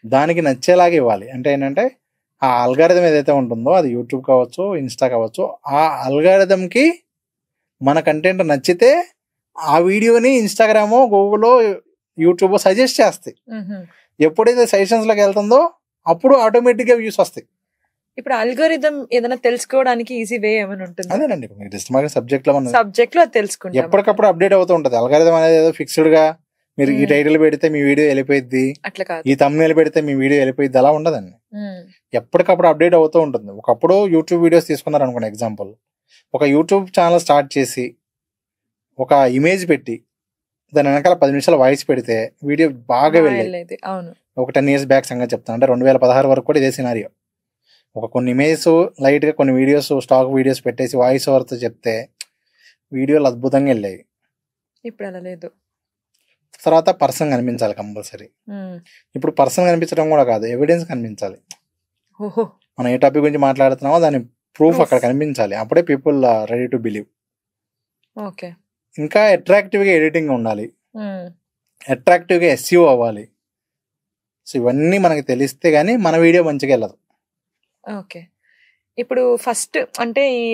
దానికి నచ్చేలాగా ఇవ్వాలి. అంటే ఏంటంటే ఆ అల్గారిథం ఏదైతే ఉంటుందో, అది యూట్యూబ్ కావచ్చు, ఇన్స్టా కావచ్చు, ఆ అల్గారిథంకి మన కంటెంట్ నచ్చితే ఆ వీడియోని ఇన్స్టాగ్రామో, గూగుల్, యూట్యూబ్ సజెస్ట్ చేస్తాయి. ఎప్పుడైతే సజెషన్స్ లోకి వెళ్తుందో అప్పుడు ఆటోమేటిక్ గా వ్యూస్ వస్తాయి. ఇప్పుడు అల్గోరిథం ఏదైనా తెలుసుకోవడానికి ఈజీ వే ఏమైనా ఉంటుంది? అదేనండి, డిజిటల్ మార్కెటింగ్ సబ్జెక్ట్ లో తెలుసుకుంటాం, ఎప్పటికప్పుడు అప్డేట్ అవుతూ ఉంటుంది. అల్గోరిథం అనేది ఏదో ఫిక్స్డ్ గా మీరు ఈ టైటిల్ పెడితే మీ వీడియో వెళ్ళిపోయింది, ఈ thumbnail పెడితే మీ వీడియో వెళ్ళిపోయింది, అలా ఉండదండి. ఎప్పటికప్పుడు అప్డేట్ అవుతూ ఉంటుంది. ఒకప్పుడు యూట్యూబ్ వీడియోస్ తీసుకున్నారు అనుకోండి, ఎగ్జాంపుల్ ఒక యూట్యూబ్ ఛానల్ స్టార్ట్ చేసి ఒక ఇమేజ్ పెట్టి దాని వెనకాల 10 నిమిషాల వాయిస్ పెడితే వీడియో బాగా వెళ్ళేది. ఒక 10 years బ్యాక్ సంగతి చెప్తాను, అంటే 2016 వరకు కూడా ఇదే సినారియో. ఒక కొన్ని ఇమేజెస్ లైట్ గా, కొన్ని వీడియోస్ స్టాక్ వీడియోస్ పెట్టేసి వాయిస్ ఓవర్తో చెప్తే వీడియోలు అద్భుతంగా వెళ్ళాయి. ఇప్పుడు అలా లేదు. తర్వాత పర్సన్ కనిపించాలి కంపల్సరీ. ఇప్పుడు పర్సన్ కనిపించడం కూడా కాదు, ఎవిడెన్స్ కనిపించాలి. ఓహో మనం ఏ టాపిక్ గురించి మాట్లాడుతున్నామో దాని ప్రూఫ్ Proof. అక్కడ కనిపించాలి. అప్పుడే people ready to believe. Okay ఇంకా అట్రాక్టివ్గా ఎడిటింగ్ ఉండాలి, అట్రాక్టివ్గా ఎస్ఈఓ అవ్వాలి. సో ఇవన్నీ మనకి తెలిస్తే కానీ మన వీడియో మంచిగా వెళ్ళదు. ఓకే ఇప్పుడు ఫస్ట్ అంటే ఈ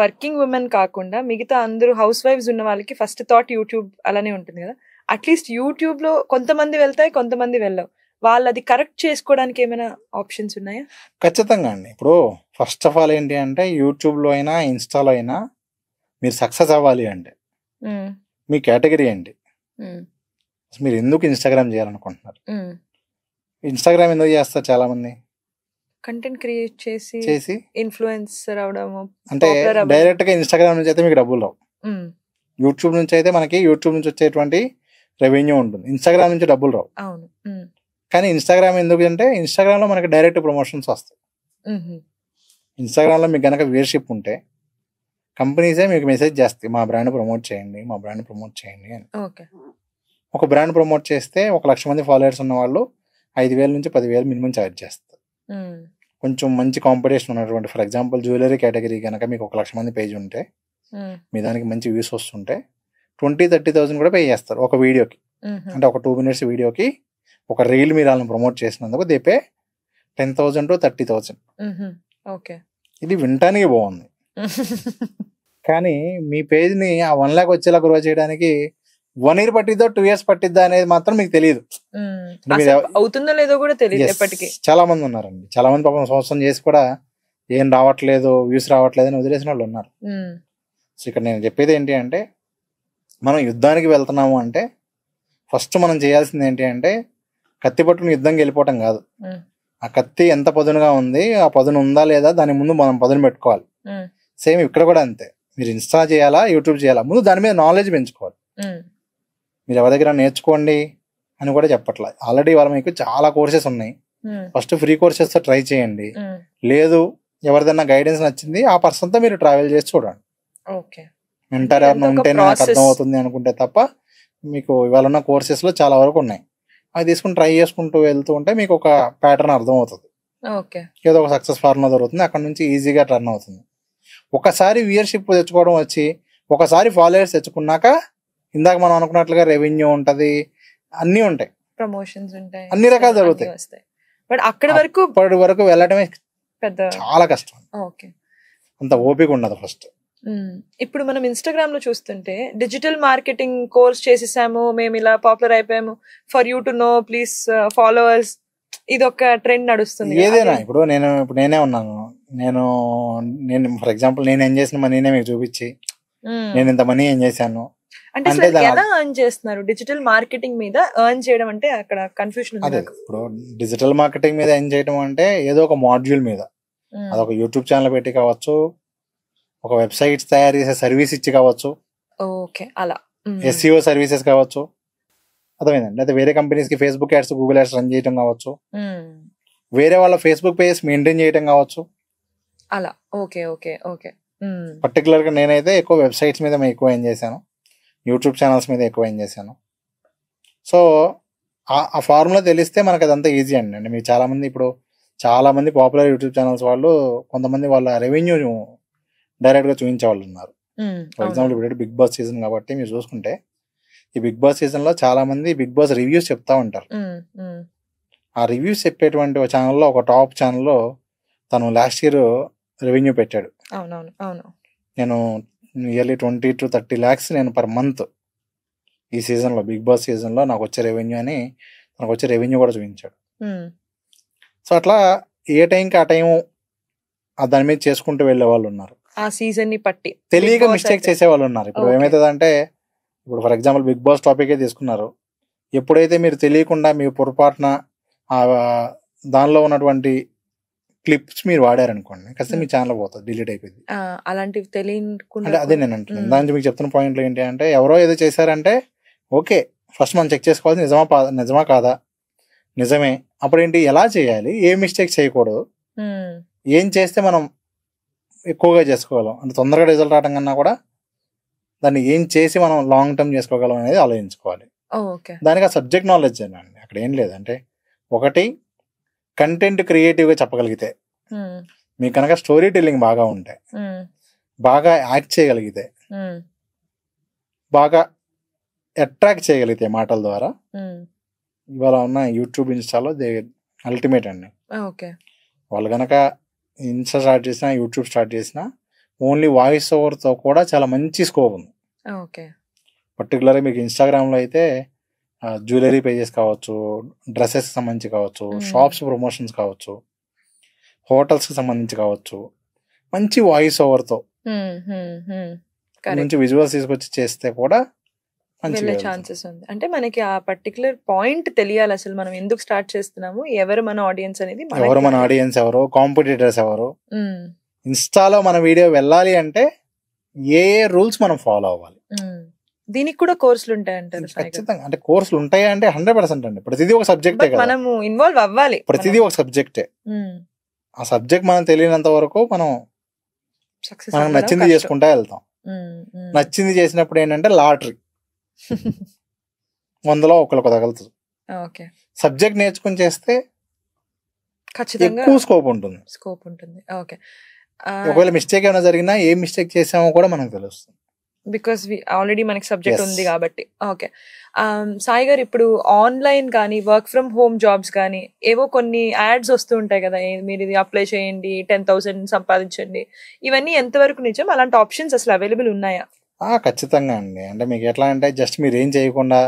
వర్కింగ్ ఉమెన్ కాకుండా మిగతా అందరూ హౌస్ వైఫ్స్ ఉన్న వాళ్ళకి ఫస్ట్ థాట్ యూట్యూబ్ అలానే ఉంటుంది కదా. అట్లీస్ట్ యూట్యూబ్ లో కొంతమంది వెళ్తాయి, కొంతమంది వెళ్ళవు. వాళ్ళు అది కరెక్ట్ చేసుకోవడానికి ఏమైనా ఆప్షన్స్ ఉన్నాయా? ఖచ్చితంగా అండి. ఇప్పుడు ఫస్ట్ ఆఫ్ ఆల్ ఏంటి అంటే యూట్యూబ్లో అయినా ఇన్స్టాలో అయినా మీరు సక్సెస్ అవ్వాలి అంటే మీ కేటగిరీ ఏంటి, మీరు ఎందుకు ఇన్స్టాగ్రామ్ చేయాలనుకుంటున్నారు, ఇన్స్టాగ్రామ్ ఎందుకు చేస్తారు చాలా మంది, కంటెంట్ క్రియేట్ చేసి చేసి ఇన్ఫ్లుయెన్సర్ అవడము అంటే popular అవ్వడం. డైరెక్ట్ గా ఇన్స్టాగ్రామ్ నుంచి అయితే మీకు డబ్బులు రావు. యూట్యూబ్ నుంచి అయితే మనకి యూట్యూబ్ నుంచి వచ్చేటువంటి రెవెన్యూ ఉంటుంది, ఇన్స్టాగ్రామ్ నుంచి డబ్బులు రావు. అవును కానీ ఇన్స్టాగ్రామ్ ఎందుకు అంటే ఇన్స్టాగ్రామ్ లో మనకి డైరెక్ట్ ప్రమోషన్స్ వస్తాయి. ఇన్స్టాగ్రామ్ లో మీకు గనక వ్యూయర్షిప్ ఉంటే కంపెనీసే మీకు మెసేజ్ చేస్తాయి, మా బ్రాండ్ ప్రమోట్ చేయండి, మా బ్రాండ్ ప్రమోట్ చేయండి అని. ఓకే ఒక బ్రాండ్ ప్రమోట్ చేస్తే 1,00,000 మంది ఫాలోవర్స్ ఉన్న వాళ్ళు 5,000 నుంచి 10,000 మినిమం ఛార్జ్ చేస్తారు. కొంచెం మంచి కాంపిటీషన్ ఉన్నటువంటి, ఫర్ ఎగ్జాంపుల్ జ్యువెలరీ కేటగిరీ కనుక మీకు 1,00,000 మంది పేజ్ ఉంటే, మీ దానికి మంచి వ్యూస్ వస్తుంటే 20,000-30,000 కూడా పే చేస్తారు ఒక వీడియోకి. అంటే ఒక 2 minutes వీడియోకి ఒక రీల్ మీరు వాళ్ళని ప్రమోట్ చేసినందుకు దే పే 10,000 to 30,000. ఓకే ఇది వినటానికి బాగుంది, కానీ మీ పేజ్ని ఆ 1 lakh వచ్చేలా గ్రో చేయడానికి 1 year పట్టిద్దా 2 years పట్టిద్దా అనేది మాత్రం మీకు తెలియదు. అవుతుందో లేదో కూడా తెలియదు ఎప్పటికీ. చాలా మంది ఉన్నారండి, చాలా మంది పాపం సంవత్సరం చేసి కూడా ఏం రావట్లేదు, వ్యూస్ రావట్లేదు అని వదిలేసిన వాళ్ళు ఉన్నారు. సో ఇక్కడ నేను చెప్పేది ఏంటి అంటే, మనం యుద్ధానికి వెళ్తున్నాము అంటే ఫస్ట్ మనం చేయాల్సింది ఏంటి అంటే కత్తి పట్టుకుని యుద్ధంకి వెళ్ళిపోవటం కాదు. ఆ కత్తి ఎంత పదునుగా ఉంది, ఆ పదును ఉందా లేదా దాని ముందు మనం పదును పెట్టుకోవాలి. సేమ్ ఇక్కడ కూడా అంతే, మీరు ఇన్స్టా చేయాలా యూట్యూబ్ చేయాలా, ముందు దాని మీద నాలెడ్జ్ పెంచుకోవాలి. మీరు ఎవరి దగ్గర నేర్చుకోండి అని కూడా చెప్పట్లేదు, ఆల్రెడీ వాళ్ళ మీకు చాలా కోర్సెస్ ఉన్నాయి. ఫస్ట్ ఫ్రీ కోర్సెస్ తో ట్రై చేయండి, లేదు ఎవరిదన్నా గైడెన్స్ నచ్చింది ఆ పర్సన్ తో మీరు ట్రావెల్ చేసి చూడండి. మెంటర్ ఎవరైనా ఉంటేనే నాకు అర్థం అవుతుంది అనుకుంటే తప్ప మీకు ఇవాళ ఉన్న కోర్సెస్ లో చాలా వరకు ఉన్నాయి, అవి తీసుకుని ట్రై చేసుకుంటూ వెళ్తూ ఉంటే మీకు ఒక ప్యాటర్న్ అర్థం అవుతుంది. ఏదో ఒక సక్సెస్ ఫార్ములా దొరుకుతుంది, అక్కడ నుంచి ఈజీగా టర్న్ అవుతుంది. ఒకసారి వ్యూయర్షిప్ తెచ్చుకోవడం వచ్చి ఒకసారి ఫాలోవర్స్ తెచ్చుకున్నాక ఇందాక మనం అనుకున్నట్లుగా రెవెన్యూ ఉంటది, అన్ని ఉంటాయి, ప్రమోషన్స్ ఉంటాయి, అన్ని రకాలు జరుగుతాయి. బట్ అక్కడి వరకు వెళ్ళటమే పెద్ద చాలా కష్టం, ఓకే అంత ఓపిక ఉండదు ఫస్ట్. ఇప్పుడు మనం ఇన్స్టాగ్రామ్ లో చూస్తుంటే డిజిటల్ మార్కెటింగ్ కోర్స్ చేసేసాము, మేము ఇలా పాపులర్ అయిపోయాము, for you to know please followers, ఇది ఒక ట్రెండ్ నడుస్తుంది. ఏదైనా ఇప్పుడు నేనే ఉన్నాను, నేను ఫర్ ఎగ్జాంపుల్ నేను ఏం చేసిన మనీనే మీకు చూపించి నేను ఇంత మనీ ఏం చేశాను అంటే ఎలా ఎర్న్ చేస్తున్నారు? డిజిటల్ మార్కెటింగ్ మీద ఎర్న్ చేయడం అంటే అక్కడ కన్ఫ్యూషన్ ఉంది. ఇప్పుడు డిజిటల్ మార్కెటింగ్ మీద ఎర్న్ చేయడం అంటే ఏదో ఒక మాడ్యూల్ మీద, అదొక యూట్యూబ్ ఛానల్ పెట్టి కావచ్చు, ఒక వెబ్సైట్స్ తయారు చేసే సర్వీస్ ఇచ్చి కావచ్చు, ఓకే అలా ఎస్ఈఓ సర్వీసెస్ కావచ్చు, అర్థమైందండి. అయితే వేరే కంపెనీస్ కి Facebook ads, Google ads run చేయడం కావచ్చు, వేరే వాళ్ళ ఫేస్బుక్ పేజెస్ మెయింటైన్ చేయడం కావచ్చు, అలా. ఓకే ఓకే ఓకే పర్టికులర్ గా నేనైతే ఎక్కువ వెబ్సైట్స్ మీద ఎక్కువ ఏం చేశాను, యూట్యూబ్ ఛానల్స్ మీద ఎక్కువ ఏం చేశాను. సో ఆ ఫార్ములా తెలిస్తే మనకు అదంతా ఈజీ అండి. మీరు చాలా మంది పాపులర్ యూట్యూబ్ ఛానల్స్ వాళ్ళు కొంతమంది వాళ్ళ రెవెన్యూ డైరెక్ట్ గా చూపించే వాళ్ళు ఉన్నారు. ఫర్ ఎగ్జాంపుల్ ఇప్పుడు బిగ్ బాస్ సీజన్ కాబట్టి మీరు చూసుకుంటే ఈ బిగ్ బాస్ సీజన్ లో చాలా మంది బిగ్ బాస్ రివ్యూస్ చెప్తా ఉంటారు. ఆ రివ్యూస్ చెప్పేటువంటి ఒక ఛానల్లో, ఒక టాప్ ఛానల్లో తను లాస్ట్ ఇయర్ రెవెన్యూ పెట్టాడు. నేను ఇయర్లీ 20 to 30 lakhs నేను పర్ మంత్ ఈ సీజన్ లో, బిగ్ బాస్ సీజన్ లో నాకు వచ్చే రెవెన్యూ అని నాకు వచ్చే రెవెన్యూ కూడా చూపించాడు. సో అట్లా ఏ టైంకి ఆ టైం దాని మీద చేసుకుంటూ వెళ్ళే వాళ్ళు ఉన్నారు, ఆ సీజన్ ని పట్టి తెలియక మిస్టేక్ చేసే వాళ్ళు ఉన్నారు. ఇప్పుడు ఏమవుతుందంటే, ఇప్పుడు ఫర్ ఎగ్జాంపుల్ బిగ్ బాస్ టాపికే తీసుకున్నారు, ఎప్పుడైతే మీరు తెలియకుండా మీ పొరపాటున దానిలో ఉన్నటువంటి క్లిప్స్ మీరు వాడారనుకోండి, ఖచ్చితంగా మీ ఛానల్ పోతుంది, డిలీట్ అయిపోయింది. అలాంటివి తెలియకుండా అంటే అదే నేను అంటున్నాను. దానికి మీకు చెప్తున్న పాయింట్లు ఏంటి అంటే, ఎవరో ఏదో చేశారంటే ఓకే, ఫస్ట్ మనం చెక్ చేసుకోవాల్సి నిజమా కాదా, నిజమే, అప్పుడేంటి ఎలా చేయాలి, ఏ మిస్టేక్ చేయకూడదు, ఏం చేస్తే మనం ఎక్కువగా చేసుకోగలం, అంటే తొందరగా రిజల్ట్ రావడం కన్నా కూడా దాన్ని ఏం చేసి మనం లాంగ్ టర్మ్ చేసుకోగలం అనేది ఆలోచించుకోవాలి. ఓకే. దానికి ఆ సబ్జెక్ట్ నాలెడ్జ్ అండి, అక్కడ ఏం లేదు. అంటే ఒకటి కంటెంట్ క్రియేటివ్గా చెప్పగలిగితే, మీకు కనుక స్టోరీ టెల్లింగ్ బాగా ఉంటే, బాగా యాక్ట్ చేయగలిగితే, బాగా అట్రాక్ట్ చేయగలిగితే మాటల ద్వారా, ఇవాళ ఉన్న యూట్యూబ్ ఇన్స్టాలో దే అల్టిమేట్ అండి. ఓకే. వాళ్ళు కనుక ఇన్స్టా స్టార్ట్ చేసినా, యూట్యూబ్ స్టార్ట్ చేసినా, ఓన్లీ వాయిస్ ఓవర్తో కూడా చాలా మంచి స్కోప్ ఉంది. ఓకే. పర్టికులర్గా మీకు ఇన్స్టాగ్రామ్లో అయితే జ్యువెలరీ పేజెస్ కావచ్చు, డ్రెస్సెస్కి సంబంధించి కావచ్చు, షాప్స్ ప్రమోషన్స్ కావచ్చు, హోటల్స్కి సంబంధించి కావచ్చు, మంచి వాయిస్ ఓవర్తో మంచి విజువల్స్ తీసుకొచ్చి చేస్తే కూడా వెళ్ళే ఛాన్సెస్ ఉంది. అంటే మనకి ఆ పర్టికులర్ పాయింట్ తెలియాలి, అసలు మనం ఎందుకు స్టార్ట్ చేస్తున్నాము, ఎవరు మన ఆడియన్స్ అనేది, ఎవరు మన ఆడియన్స్, ఎవరు కాంపిటీటర్స్, ఎవరు ఇన్స్టాలో మన వీడియో వెళ్ళాలి అంటే ఏ రూల్స్ మనం ఫాలో అవ్వాలి. దీనికి కూడా కోర్సులు ఉంటాయంటారు? ఖచ్చితంగా. అంటే కోర్సులు ఉంటాయి అంటే 100% అండి. ప్రతిదీ ఒక సబ్జెక్టే కదా, మనము ఇన్వాల్వ్ అవ్వాలి. ప్రతిదీ ఒక సబ్జెక్టే. ఆ సబ్జెక్ట్ మనం తెలియనంత వరకు మనం నచ్చింది చేసుకుంటా వెళ్తాం. నచ్చింది చేసినప్పుడు ఏంటంటే లాటరీ 100లో ఒకరికి తగులుతుంది. సబ్జెక్ట్ నేర్చుకుని చేస్తే ఖచ్చితంగా ఎక్కువ స్కోప్ ఉంటుంది. ఒకవేళ మిస్టేక్ ఏమైనా జరిగినా ఏ మిస్టేక్ చేసామో కూడా మనకు తెలుస్తుంది, బికాస్ ఆల్రెడీ మనకి సబ్జెక్ట్ ఉంది కాబట్టి. ఓకే. సాయి గారు, ఇప్పుడు ఆన్లైన్ కానీ వర్క్ ఫ్రమ్ హోమ్ జాబ్స్ కానీ ఏవో కొన్ని యాడ్స్ వస్తూ ఉంటాయి కదా, మీరు ఇది అప్లై చేయండి, 10,000 సంపాదించండి, ఇవన్నీ ఎంతవరకు నిజం? అలాంటి ఆప్షన్స్ అసలు అవైలబుల్ ఉన్నాయా? ఖచ్చితంగా అండి. అంటే మీకు ఎట్లా అంటే జస్ట్ మీరు ఏం చేయకుండా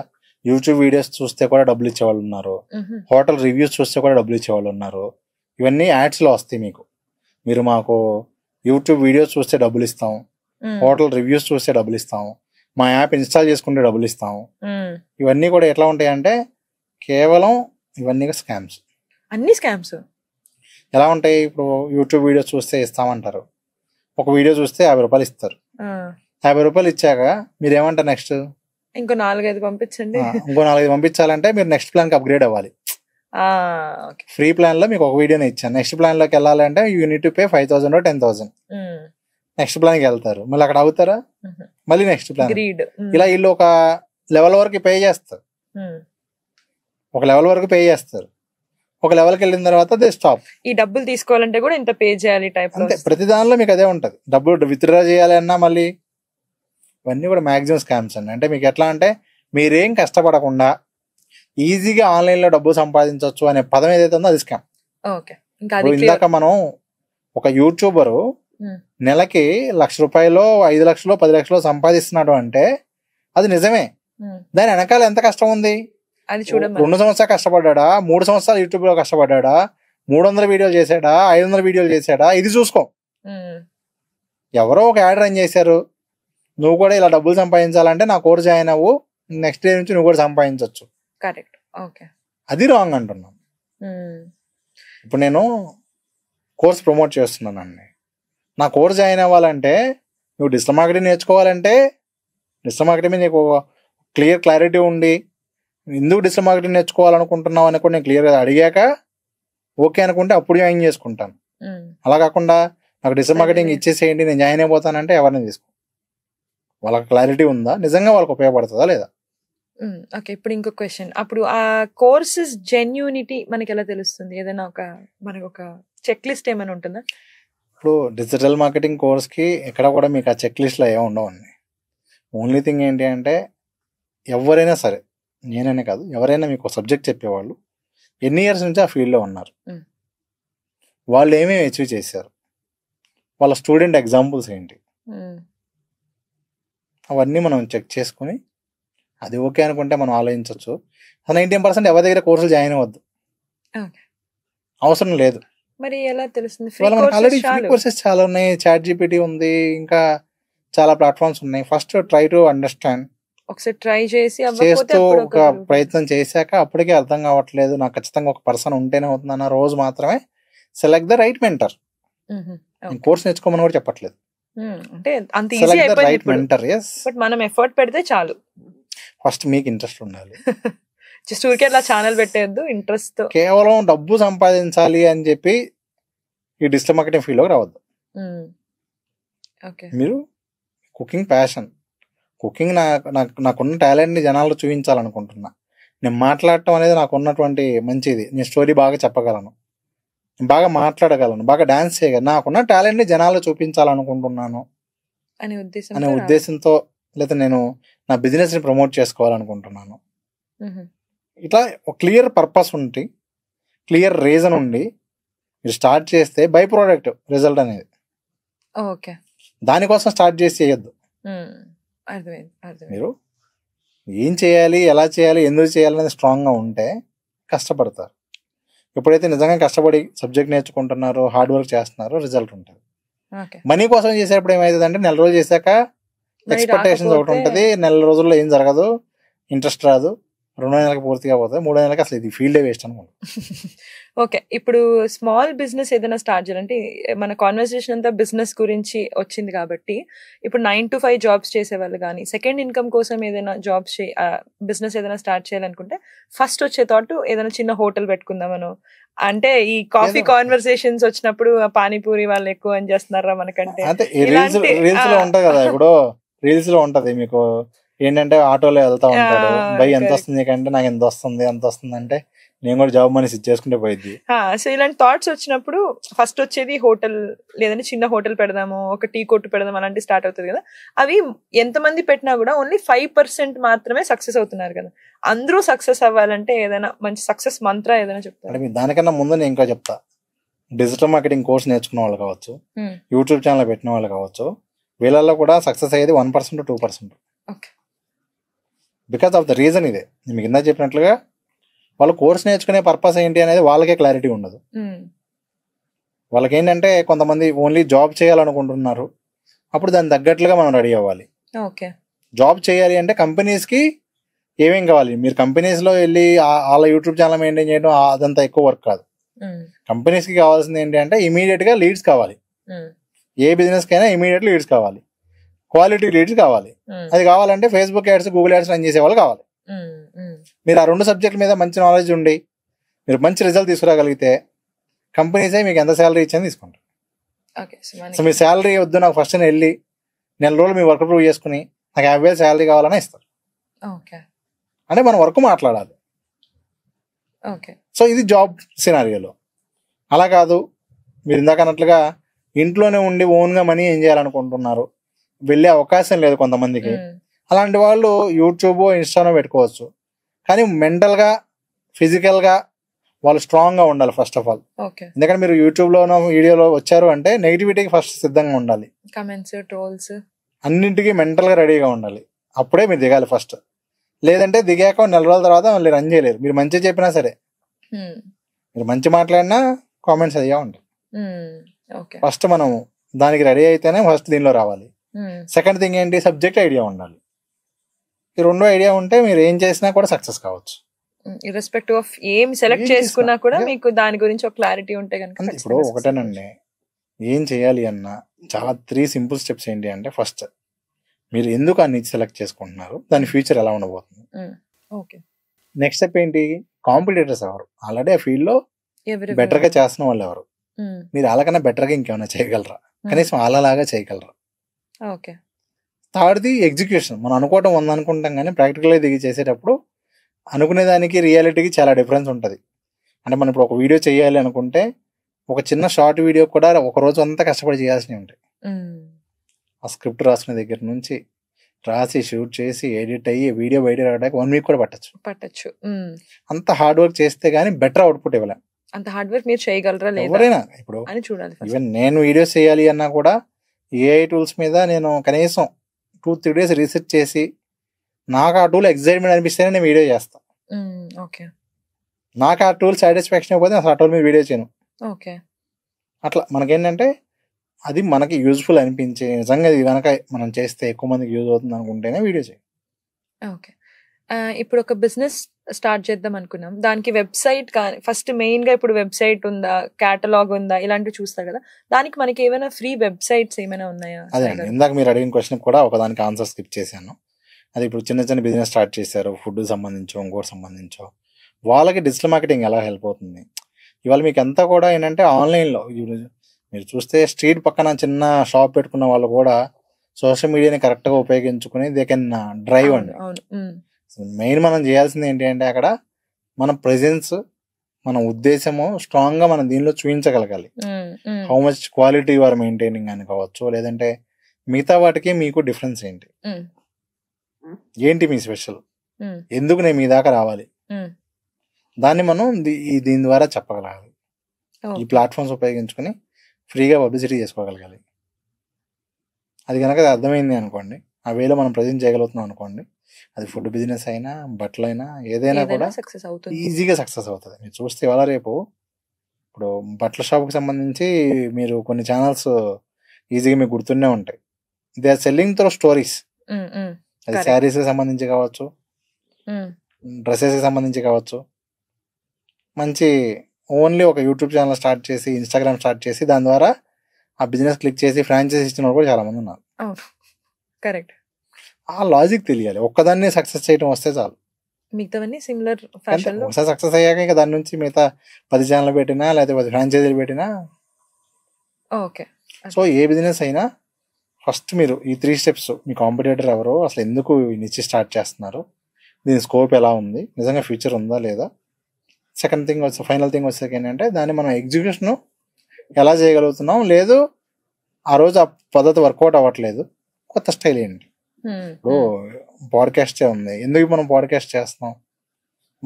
యూట్యూబ్ వీడియోస్ చూస్తే కూడా డబ్బులు ఇచ్చేవాళ్ళు ఉన్నారు, హోటల్ రివ్యూస్ చూస్తే కూడా డబ్బులు ఇచ్చేవాళ్ళు ఉన్నారు. ఇవన్నీ యాడ్స్లో వస్తాయి మీకు. మీరు మాకు యూట్యూబ్ వీడియోస్ చూస్తే డబ్బులు ఇస్తాం, హోటల్ రివ్యూస్ చూస్తే డబ్బులు ఇస్తాం, మా యాప్ ఇన్స్టాల్ చేసుకుంటే డబ్బులు ఇస్తాం. ఇవన్నీ కూడా ఎట్లా ఉంటాయి అంటే కేవలం ఇవన్నీ స్కామ్స్. అన్ని స్కామ్స్ ఎలా ఉంటాయి? ఇప్పుడు యూట్యూబ్ వీడియోస్ చూస్తే ఇస్తామంటారు, ఒక వీడియో చూస్తే 50 రూపాయలు ఇస్తారు. 50 రూపాయలు ఇచ్చాక మీరు ఏమంటారు? నెక్స్ట్ ఇంకో 4-5 పంపించండి. ఇంకో 4-5 పంపించాలంటే మీరు నెక్స్ట్ ప్లాన్ కి అప్గ్రేడ్ అవ్వాలి. ఫ్రీ ప్లాన్ లో మీకు ఒక వీడియోనే ఇచ్చాను, నెక్స్ట్ ప్లాన్ లోకి వెళ్ళాలంటే you need to pay 5,000 or 10,000. Next plan కి వెళ్తారు, మళ్ళీ అక్కడ అవుతారా, మళ్ళీ నెక్స్ట్ ప్లాన్. ఇలా వీళ్ళు ఒక లెవెల్ వరకు పే చేస్తారు, ఒక లెవెల్ వరకు పే చేస్తారు, ఒక లెవెల్కి వెళ్ళిన తర్వాత దే స్టాప్. ఈ డబ్బులు తీసుకోవాలంటే కూడా ఇంత పే చేయాలి టైప్. అంతే, ప్రతి దానిలో మీకు అదే ఉంటది. డబ్బులు విత్డ్రా చేయాలి అన్నా మళ్ళీ ఇవన్నీ కూడా మాక్సిమం స్కామ్స్ అండి. అంటే మీకు ఎట్లా అంటే మీరేం కష్టపడకుండా ఈజీగా ఆన్లైన్ లో డబ్బు సంపాదించవచ్చు అనే పదం ఏదైతే ఉందో అది స్కామ్. ఇందాక మనం ఒక యూట్యూబరు నెలకి 1,00,000 రూపాయలు, 5 లక్షలు, 10 లక్షలు సంపాదిస్తున్నాడు అంటే అది నిజమే. దాని వెనకాల ఎంత కష్టం ఉంది? 2 సంవత్సరాలు కష్టపడ్డా, 3 సంవత్సరాలు యూట్యూబ్ లో కష్టపడ్డా, 300 వీడియోలు చేశాడా, 500 వీడియోలు చేశాడా, ఇది చూసుకో. ఎవరో ఒక యాడ్ రన్ చేశారు, నువ్వు కూడా ఇలా డబ్బులు సంపాదించాలంటే నా కోర్స్ జాయిన్ అవ్వు, నెక్స్ట్ డే నుంచి నువ్వు కూడా సంపాదించవచ్చు. కరెక్ట్. ఓకే, అది రాంగ్ అంటున్నాం. ఇప్పుడు నేను కోర్స్ ప్రమోట్ చేస్తున్నానండి, నా కోర్స్ జాయిన్ అవ్వాలంటే నువ్వు డిజిటల్ మార్కెటింగ్ నేర్చుకోవాలంటే డిజిటల్ మార్కెటింగ్ మీద నీకు క్లారిటీ ఉండి ఎందుకు డిజిటల్ మార్కెటింగ్ నేర్చుకోవాలనుకుంటున్నావు అని కూడా నేను క్లియర్గా అడిగాక ఓకే అనుకుంటే అప్పుడు జాయిన్ చేసుకుంటాను. అలా కాకుండా నాకు డిజిటల్ మార్కెటింగ్ ఇచ్చేసేయండి నేను జాయిన్ అయిపోతానంటే ఎవరిని తీసుకో. వాళ్ళకి క్లారిటీ ఉందా, నిజంగా వాళ్ళకి ఉపయోగపడుతుందా లేదా? ఓకే, ఇప్పుడు ఇంకో క్వశ్చన్, అప్పుడు ఆ కోర్సెస్ జెన్యూనిటీ మనకి ఎలా తెలుస్తుంది? ఏదైనా మనకు ఒక చెక్ లిస్ట్ ఏమైనా ఉంటుందా? ఇప్పుడు డిజిటల్ మార్కెటింగ్ కోర్స్కి ఎక్కడ కూడా మీకు ఆ చెక్ లిస్ట్లో ఏమి ఉండవండి. ఓన్లీ థింగ్ ఏంటి అంటే ఎవరైనా సరే, నేననే కాదు ఎవరైనా మీకు సబ్జెక్ట్ చెప్పేవాళ్ళు ఎన్ని ఇయర్స్ నుంచి ఆ ఫీల్డ్లో ఉన్నారు, వాళ్ళు ఏమేమి అచీవ్ చేశారు, వాళ్ళ స్టూడెంట్ ఎగ్జాంపుల్స్ ఏంటి, అవన్నీ మనం చెక్ చేసుకుని అది ఓకే అనుకుంటే మనం ఆలోచించవచ్చు. 90% ఎవరి దగ్గర కోర్సులు జాయిన్ అవ్వద్దు, అవసరం లేదు. మరి ఎలా తెలుస్తుంది? ఆల్రెడీ ఫ్రీ కోర్సెస్ చాలా ఉన్నాయి, చాట్ జీపీటీ ఉంది, ఇంకా చాలా ప్లాట్ఫామ్స్ ఉన్నాయి. ఫస్ట్ ట్రై టు అండర్స్టాండ్, ఒకసారి ట్రై చేస్తూ ఒక ప్రయత్నం చేశాక అప్పటికే అర్థం కావట్లేదు, నాకు ఖచ్చితంగా ఒక పర్సన్ ఉంటేనే అవుతుందన్న రోజు మాత్రమే select the right mentor. Course నేర్చుకోమని కూడా చెప్పట్లేదు, అంటే అంత ఈజీ అయిపోయింది మెంటర్. బట్ మనం ఎఫర్ట్ పెడితే చాలు. ఫస్ట్ మీకు ఇంట్రెస్ట్ ఉండాలి, జస్ట్ ఊరికే అలా ఛానల్ పెట్టేయద్దు, ఇంట్రెస్ట్ తో. కేవలం డబ్బు సంపాదించాలి అని చెప్పి ఈ డిజిటల్ మార్కెటింగ్ ఫీల్డ్ లోకి రావద్దు. మీరు కుకింగ్ ప్యాషన్, కుకింగ్ నాకున్న టాలెంట్ని జనాల్లో చూపించాలనుకుంటున్నా. నేను మాట్లాడటం అనేది నాకున్నటువంటి మంచిది. నేను స్టోరీ బాగా చెప్పగలను, బాగా మాట్లాడగలను, బాగా డాన్స్ చేయగలను. నాకున్న టాలెంట్ని జనాల్లో చూపించాలనుకుంటున్నాను అనే అనే ఉద్దేశంతో ఉద్దేశంతో, లేదా నేను నా బిజినెస్ని ప్రమోట్ చేసుకోవాలనుకుంటున్నాను. ఇట్లా ఒక క్లియర్ పర్పస్ ఉండి, క్లియర్ రీజన్ ఉండి మీరు స్టార్ట్ చేస్తే బై ప్రోడక్ట్ రిజల్ట్ అనేది. ఓకే, దానికోసం స్టార్ట్ చేసి చేయొద్దు. అర్థమైంది. మీరు ఏం చేయాలి, ఎలా చేయాలి, ఎందుకు చేయాలి అనేది స్ట్రాంగ్గా ఉంటే కష్టపడతారు. ఎప్పుడైతే నిజంగా కష్టపడి సబ్జెక్ట్ నేర్చుకుంటున్నారో, హార్డ్ వర్క్ చేస్తున్నారో, రిజల్ట్ ఉంటుంది. ఓకే, మనీ కోసం చేసేటప్పుడు ఏమవుతుంది అంటే, నెల రోజులు చేశాక మరి ఎక్స్పెక్టేషన్స్ ఒకటి రాకపోతే ఉంటుంది. నెల రోజుల్లో ఏం జరగదు, ఇంట్రెస్ట్ రాదు, 2 నెలలకు పూర్తిగా పోతుంది, 3 నెలలకు అసలు ఇది ఫీల్డే వేస్ట్ అనుకుంటాం. ఓకే, ఇప్పుడు స్మాల్ బిజినెస్ ఏదైనా స్టార్ట్ చేయాలంటే మన కాన్వర్సేషన్ అంతా బిజినెస్ గురించి వచ్చింది కాబట్టి, ఇప్పుడు 9 to 5 జాబ్స్ చేసేవాళ్ళు కానీ సెకండ్ ఇన్కమ్ కోసం ఏదైనా బిజినెస్ ఏదైనా స్టార్ట్ చేయాలనుకుంటే ఫస్ట్ వచ్చే థాట్ ఏదైనా చిన్న హోటల్ పెట్టుకుందామను. అంటే ఈ కాఫీ కాన్వర్సేషన్స్ వచ్చినప్పుడు పానీపూరి వాళ్ళు ఎక్కువ ఏం చేస్తున్నారా మనకంటే, అంటే రీల్స్ లో ఉంటది కదా, ఇప్పుడు రీల్స్ లో ఉంటది మీకు ఏంటంటే, ఆటోలో వెళ్తా ఉంటాడు, బై ఎంత వస్తుంది కంటే నాకు ఎంత వస్తుంది అంటే, నేను కూడా జాబ్ మనీ చేసుకుంటే పోయింది. సో ఇలాంటి థాట్స్ వచ్చినప్పుడు ఫస్ట్ వచ్చేది హోటల్, లేదంటే చిన్న హోటల్ పెడదాము, ఒక టీ కొట్టు పెడదాం అలాంటి స్టార్ట్ అవుతుంది కదా. అవి ఎంతమంది పెట్టినా కూడా ఓన్లీ 5% మాత్రమే సక్సెస్ అవుతున్నారు కదా. అందరూ సక్సెస్ అవ్వాలంటే ఏదైనా మంచి సక్సెస్ మంత్ర ఏదైనా చెప్తారు? అంటే దానికన్నా ముందు నేను ఇంకా చెప్తా. డిజిటల్ మార్కెటింగ్ కోర్స్ నేర్చుకున్న వాళ్ళు కావచ్చు, యూట్యూబ్ ఛానల్ పెట్టిన వాళ్ళు కావచ్చు, వీళ్ళల్లో కూడా సక్సెస్ అయ్యేది 1% to 2%. Because of the reason ఇదే. మీకు ఇందా చెప్పినట్లుగా వాళ్ళు కోర్స్ నేర్చుకునే పర్పస్ ఏంటి అనేది వాళ్ళకే క్లారిటీ ఉండదు. వాళ్ళకి ఏంటంటే, కొంతమంది ఓన్లీ జాబ్ చేయాలనుకుంటున్నారు, అప్పుడు దానికి తగ్గట్లుగా మనం రెడీ అవ్వాలి. జాబ్ చేయాలి అంటే కంపెనీస్కి ఏమేం కావాలి, మీరు కంపెనీస్లో వెళ్ళి వాళ్ళ యూట్యూబ్ ఛానల్ మెయింటైన్ చేయడం అదంతా ఎక్కువ వర్క్ కాదు. కంపెనీస్కి కావాల్సింది ఏంటి అంటే ఇమీడియట్గా లీడ్స్ కావాలి. ఏ బిజినెస్కైనా ఇమీడియట్ లీడ్స్ కావాలి, క్వాలిటీ లీడ్స్ కావాలి. అది కావాలంటే Facebook ads, Google ads run చేసే వాళ్ళు కావాలి. మీరు ఆ 2 సబ్జెక్టుల మీద మంచి నాలెడ్జ్ ఉండి మీరు మంచి రిజల్ట్ తీసుకురాగలిగితే కంపెనీసే మీకు ఎంత శాలరీ ఇచ్చింది తీసుకుంటారు. సో మీ శాలరీ వద్దు, నాకు ఫస్ట్ వెళ్ళి నెల రోజులు మీ వర్క్ ప్రూవ్ చేసుకుని నాకు 50,000 శాలరీ కావాలని ఇస్తారు. అంటే మనం వర్క్ మాట్లాడాలి. సో ఇది జాబ్ సినారియోలో. అలా కాదు, మీరు ఇందాక అన్నట్లుగా ఇంట్లోనే ఉండి ఓన్గా మనీ ఏం చేయాలనుకుంటున్నారు, వెళ్ళే అవకాశం లేదు కొంతమందికి. అలాంటి వాళ్ళు యూట్యూబ్, ఇన్స్టానో పెట్టుకోవచ్చు. కానీ మెంటల్గా, ఫిజికల్గా వాళ్ళు స్ట్రాంగ్గా ఉండాలి ఫస్ట్ ఆఫ్ ఆల్. ఎందుకంటే మీరు యూట్యూబ్లోనో వీడియోలో వచ్చారు అంటే నెగిటివిటీకి ఫస్ట్ సిద్ధంగా ఉండాలి, కమెంట్స్, ట్రోల్స్ అన్నింటికి మెంటల్గా రెడీగా ఉండాలి. అప్పుడే మీరు దిగాలి ఫస్ట్. లేదంటే దిగాక నెల రోజుల తర్వాత మళ్ళీ రన్ చేయలేరు. మీరు మంచిగా చెప్పినా సరే, మీరు మంచి మాట్లాడినా కామెంట్స్ అయ్యా ఉంటాయి. ఫస్ట్ మనం దానికి రెడీ అయితేనే ఫస్ట్ దీనిలో రావాలి. సెకండ్ థింగ్ ఏంటి, సబ్జెక్ట్ ఐడియా ఉండాలి. ఈ 2 ఐడియా ఉంటే మీరు ఏం చేసినా కూడా సక్సెస్ కావచ్చు. ఇర్రెస్పెక్టివ్ ఆఫ్ ఏం సెలెక్ట్ చేసుకున్నా కూడా మీకు దాని గురించి ఒక క్లారిటీ ఉంటే కనుక. ఇప్పుడు ఒకటేనండి, ఏం చేయాలి అన్న చాలా 3 సింపుల్ స్టెప్స్ ఏంటి అంటే, ఫస్ట్ మీరు ఎందుకు ఆ నిచ్ సెలెక్ట్ చేసుకుంటున్నారు, దాని ఫ్యూచర్ ఎలా ఉండబోతుంది. నెక్స్ట్ స్టెప్ ఏంటి, కాంపిటీటర్స్ ఎవరు, ఆల్రెడీ ఆ ఫీల్డ్ లో బెటర్ గా చేస్తున్న వాళ్ళు ఎవరు, మీరు వాళ్ళకన్నా బెటర్ గా ఇంకేమైనా చేయగలరా, కనీసం వాళ్ళలాగా చేయగలరా. థర్డ్ది ఎగ్జిక్యూషన్. మనం అనుకోవటం 100 అనుకుంటాం కానీ ప్రాక్టికల్గా దిగి చేసేటప్పుడు అనుకునేదానికి రియాలిటీకి చాలా డిఫరెన్స్ ఉంటుంది. అంటే మనం ఇప్పుడు ఒక వీడియో చేయాలి అనుకుంటే, ఒక చిన్న షార్ట్ వీడియో కూడా ఒక రోజు అంతా కష్టపడి చేయాల్సినవి ఉంటాయి. ఆ స్క్రిప్ట్ రాసుకునే దగ్గర నుంచి రాసి, షూట్ చేసి, ఎడిట్ అయ్యి వీడియో బయట రావడానికి 1 వీక్ కూడా పట్టచ్చు. అంత హార్డ్ వర్క్ చేస్తే గానీ బెటర్ అవుట్పుట్ ఇవ్వలేం. అంత హార్డ్ వర్క్ మీరు చేయగలరా లేదా ఎవరైనా. ఇప్పుడు అని చూడాలి. ఈవెన్ నేను వీడియోస్ చేయాలి అన్నా కూడా ఏఐ టూల్స్ మీద నేను కనీసం 2-3 days రీసెర్చ్ చేసి, నాకు ఆ టూల్ ఎగ్జైట్మెంట్ అనిపిస్తేనే నేను వీడియో చేస్తాను. నాకు ఆ టూల్ సాటిస్ఫాక్షన్ అయిపోతే అసలు ఆ టూల్ మీద వీడియో చేయను. అట్లా మనకేంటంటే అది మనకి యూజ్ఫుల్ అనిపించి, నిజంగా ఇది కనుక మనం చేస్తే ఎక్కువ మందికి యూజ్ అవుతుంది అనుకుంటేనే వీడియో చేయాలి. ఇప్పుడు ఒక బిజినెస్ స్టార్ట్ చేద్దాం అనుకున్నాం, దానికి వెబ్సైట్ కానీ ఫస్ట్ మెయిన్ గా ఇప్పుడు వెబ్సైట్ ఉందా, కేటలాగ్ ఉందా, ఇలాంటివి చూస్తారు కదా. దానికి మనకి ఏమైనా ఫ్రీ వెబ్సైట్స్ ఏమైనా ఉన్నాయా? అదే ఇందాక మీరు అడిగిన క్వశ్చన్ కూడా ఒకదానికి ఆన్సర్ స్కిప్ చేశాను. అది ఇప్పుడు చిన్న చిన్న బిజినెస్ స్టార్ట్ చేశారు, ఫుడ్ సంబంధించో ఇంకోటి సంబంధించో, వాళ్ళకి డిజిటల్ మార్కెటింగ్ ఎలా హెల్ప్ అవుతుంది. ఇవాళ మీకు అంతా కూడా ఏంటంటే ఆన్లైన్లో మీరు చూస్తే స్ట్రీట్ పక్కన చిన్న షాప్ పెట్టుకున్న వాళ్ళు కూడా సోషల్ మీడియాని కరెక్ట్గా ఉపయోగించుకుని దే కెన్ డ్రైవ్ అండి. మెయిన్ మనం చేయాల్సింది ఏంటి అంటే అక్కడ మన ప్రెజెన్స్, మన ఉద్దేశము స్ట్రాంగ్గా మనం దీనిలో చూపించగలగాలి. How much quality you are maintaining అని కావచ్చు, లేదంటే మిగతా వాటికి మీకు డిఫరెన్స్ ఏంటి, ఏంటి మీ స్పెషల్, ఎందుకు నేను మీ దాకా రావాలి, దాన్ని మనం దీని ద్వారా చెప్పగలగాలి. ఈ ప్లాట్ఫామ్స్ ఉపయోగించుకొని ఫ్రీగా పబ్లిసిటీ చేసుకోగలగాలి. అది కనుక అర్థమైంది అనుకోండి, ఆ వేలో మనం ప్రజెంట్ చేయగలుగుతున్నాం అనుకోండి, అది ఫుడ్ బిజినెస్ అయినా బట్టలైనా ఏదైనా కూడా ఈజీగా సక్సెస్ అవుతుంది. మీరు చూస్తే ఇవాళ రేపు ఇప్పుడు బట్టల షాప్కి సంబంధించి మీరు కొన్ని ఛానల్స్ ఈజీగా మీకు గుర్తుండే ఉంటాయి. They are selling through stories. అది శారీస్కి సంబంధించి కావచ్చు, డ్రెస్సెస్కి సంబంధించి కావచ్చు. మంచి ఓన్లీ ఒక యూట్యూబ్ ఛానల్ స్టార్ట్ చేసి, ఇన్స్టాగ్రామ్ స్టార్ట్ చేసి దాని ద్వారా ఆ బిజినెస్ క్లిక్ చేసి ఫ్రాంచైజీ ఇచ్చిన వాళ్ళు కూడా చాలా మంది ఉన్నారు. కరెక్ట్. ఆ లాజిక్ తెలియాలి. ఒక్కదాన్ని సక్సెస్ చేయడం వస్తే చాలు, మిగతావన్నీ సిమిలర్ ఫ్యాషన్ లో ఒకసారి సక్సెస్ అయ్యాక ఇక దాని నుంచి మిగతా 10 ఛానల్ పెట్టినా లేకపోతే 10 ఫ్రాంచైజీలు పెట్టినా ఓకే. సో ఏ బిజినెస్ అయినా ఫస్ట్ మీరు ఈ 3 స్టెప్స్, మీ కాంపిటేటర్ ఎవరో, అసలు ఎందుకు నిచ్చి స్టార్ట్ చేస్తున్నారు, దీని స్కోప్ ఎలా ఉంది, నిజంగా ఫ్యూచర్ ఉందా లేదా, సెకండ్ థింగ్ వచ్చే ఫైనల్ థింగ్ వచ్చేసరికి ఏంటంటే దాన్ని మనం ఎగ్జిక్యూషన్ ఎలా చేయగలుగుతున్నాం, లేదు ఆ రోజు ఆ పద్ధతి వర్కౌట్ అవ్వట్లేదు, కొత్త స్టైల్ ఏంటి. ఇప్పుడు పాడ్కాస్టే ఉంది, ఎందుకు మనం పాడ్కాస్ట్ చేస్తున్నాం,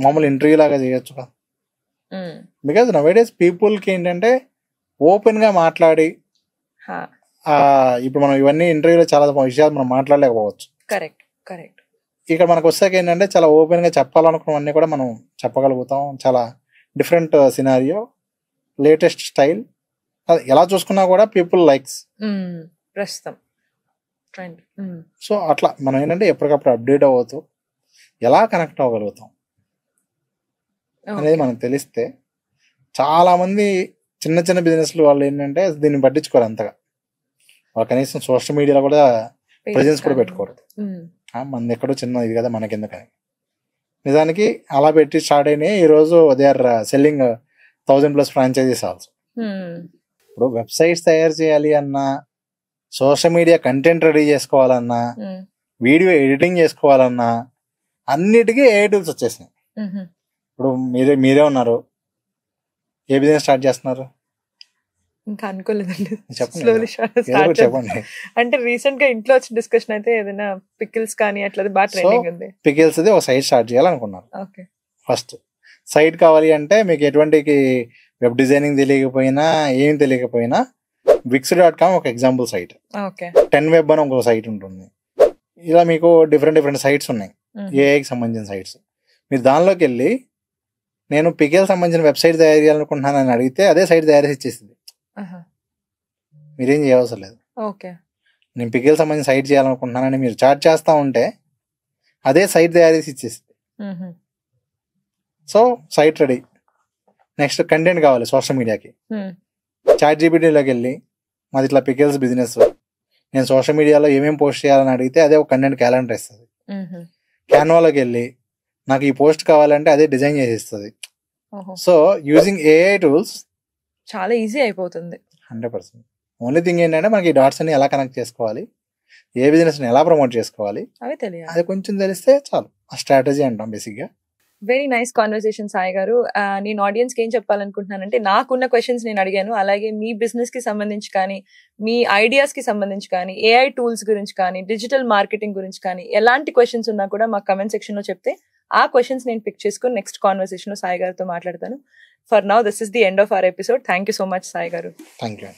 మామూలు ఇంటర్వ్యూ లాగా చేయొచ్చు కదా. బికాజ్ నవేడేస్ పీపుల్కి ఏంటంటే ఓపెన్గా మాట్లాడి, ఇప్పుడు మనం ఇవన్నీ ఇంటర్వ్యూలో చాలా విషయాలు మనం మాట్లాడలేకపోవచ్చు. Correct correct. ఇక్కడ మనకు వచ్చాక ఏంటంటే చాలా ఓపెన్గా చెప్పాలనుకున్నవన్నీ కూడా మనం చెప్పగలుగుతాం. చాలా డిఫరెంట్ సినారియో, లేటెస్ట్ స్టైల్, ఎలా చూసుకున్నా కూడా పీపుల్ లైక్స్ ప్రస్తుతం. సో అట్లా మనం ఏంటంటే ఎప్పటికప్పుడు అప్డేట్ అవ్వదు, ఎలా కనెక్ట్ అవ్వగలుగుతాం అనేది మనకు తెలిస్తే, చాలా మంది చిన్న చిన్న బిజినెస్లు వాళ్ళు ఏంటంటే దీన్ని పట్టించుకోరు అంతగా. వాళ్ళు కనీసం సోషల్ మీడియాలో కూడా ప్రెజెన్స్ కూడా పెట్టుకోరు. మనది ఎక్కడో చిన్న ఇది కదా మనకెందుకని. నిజానికి అలా పెట్టి స్టార్ట్ అయినాయి. ఈరోజు they are selling 1000+ franchisees also. ఇప్పుడు వెబ్సైట్స్ తయారు చేయాలి అన్నా, సోషల్ మీడియా కంటెంట్ రెడీ చేసుకోవాలన్నా, వీడియో ఎడిటింగ్ చేసుకోవాలన్నా అన్నిటికీ AI టూల్స్ వచ్చేసినాయి. ఇప్పుడు మీరే ఉన్నారు, ఏ బిజినెస్ స్టార్ట్ చేస్తున్నారు? ఇంకా అనుకోలేదండి, చెప్పండి. అంటే రీసెంట్ గా ఇంట్లో వచ్చిన డిస్కషన్ అయితే ఏదైనా పికిల్స్ కానీ అట్లా బాగా ట్రెండింగ్ ఉంది. పికిల్స్ ఒక సైట్ స్టార్ట్ చేయాలనుకున్నారు. ఫస్ట్ సైట్ కావాలి అంటే మీకు ఎటువంటి వెబ్ డిజైనింగ్ తెలియకపోయినా, ఏం తెలియకపోయినా Wix.com ఒక ఎగ్జాంపుల్ సైట్. 10web అని ఒక సైట్ ఉంటుంది. ఇలా మీకు డిఫరెంట్ సైట్స్ ఉన్నాయి, ఏఐకి సంబంధించిన సైట్స్. మీరు దానిలోకి వెళ్ళి నేను పికిల్ సంబంధించిన వెబ్సైట్ తయారు చేయాలనుకుంటున్నానని అడిగితే అదే సైట్ తయారు చేసి ఇచ్చేసింది. మీరేం చేయవసరం లేదు. నేను పికిల్ సంబంధించిన సైట్ చేయాలనుకుంటున్నానని మీరు చాట్ చేస్తా ఉంటే అదే సైట్ తయారు చేసి ఇచ్చేసింది. So site ready. Next content కావాలి సోషల్ మీడియాకి. ChatGPTలోకి వెళ్ళి మాది ఇట్లా పికిల్స్ బిజినెస్, నేను సోషల్ మీడియాలో ఏమేమి పోస్ట్ చేయాలని అడిగితే అదే ఒక కంటెంట్ క్యాలెండర్ ఇస్తుంది. క్యాన్వాలోకి వెళ్ళి నాకు ఈ పోస్ట్ కావాలంటే అదే డిజైన్ చేసి ఇస్తుంది. సో యూజింగ్ AI టూల్స్ చాలా ఈజీ అయిపోతుంది 100%. ఓన్లీ థింగ్ ఏంటంటే మనకి ఈ డాట్స్ అన్ని ఎలా కనెక్ట్ చేసుకోవాలి, ఏ బిజినెస్ని ఎలా ప్రమోట్ చేసుకోవాలి, అది కొంచెం తెలిస్తే చాలు. ఆ స్ట్రాటజీ అంటాం బేసిక్గా. వెరీ నైస్ కాన్వర్సేషన్ సాయి గారు. నేను ఆడియన్స్కి ఏం చెప్పాలనుకుంటున్నానంటే, నాకున్న క్వశ్చన్స్ నేను అడిగాను, అలాగే మీ బిజినెస్కి సంబంధించి కానీ, మీ ఐడియాస్కి సంబంధించి కానీ, AI టూల్స్ గురించి కానీ, డిజిటల్ మార్కెటింగ్ గురించి కానీ ఎలాంటి క్వశ్చన్స్ ఉన్నా కూడా మాకు కమెంట్ సెక్షన్లో చెప్తే ఆ క్వశ్చన్స్ నేను పిక్ చేసుకుని నెక్స్ట్ కాన్వర్సేషన్లో సాయి గారితో మాట్లాడతాను. For now this is the end of our episode. Thank you so much Sai garu. Thank you.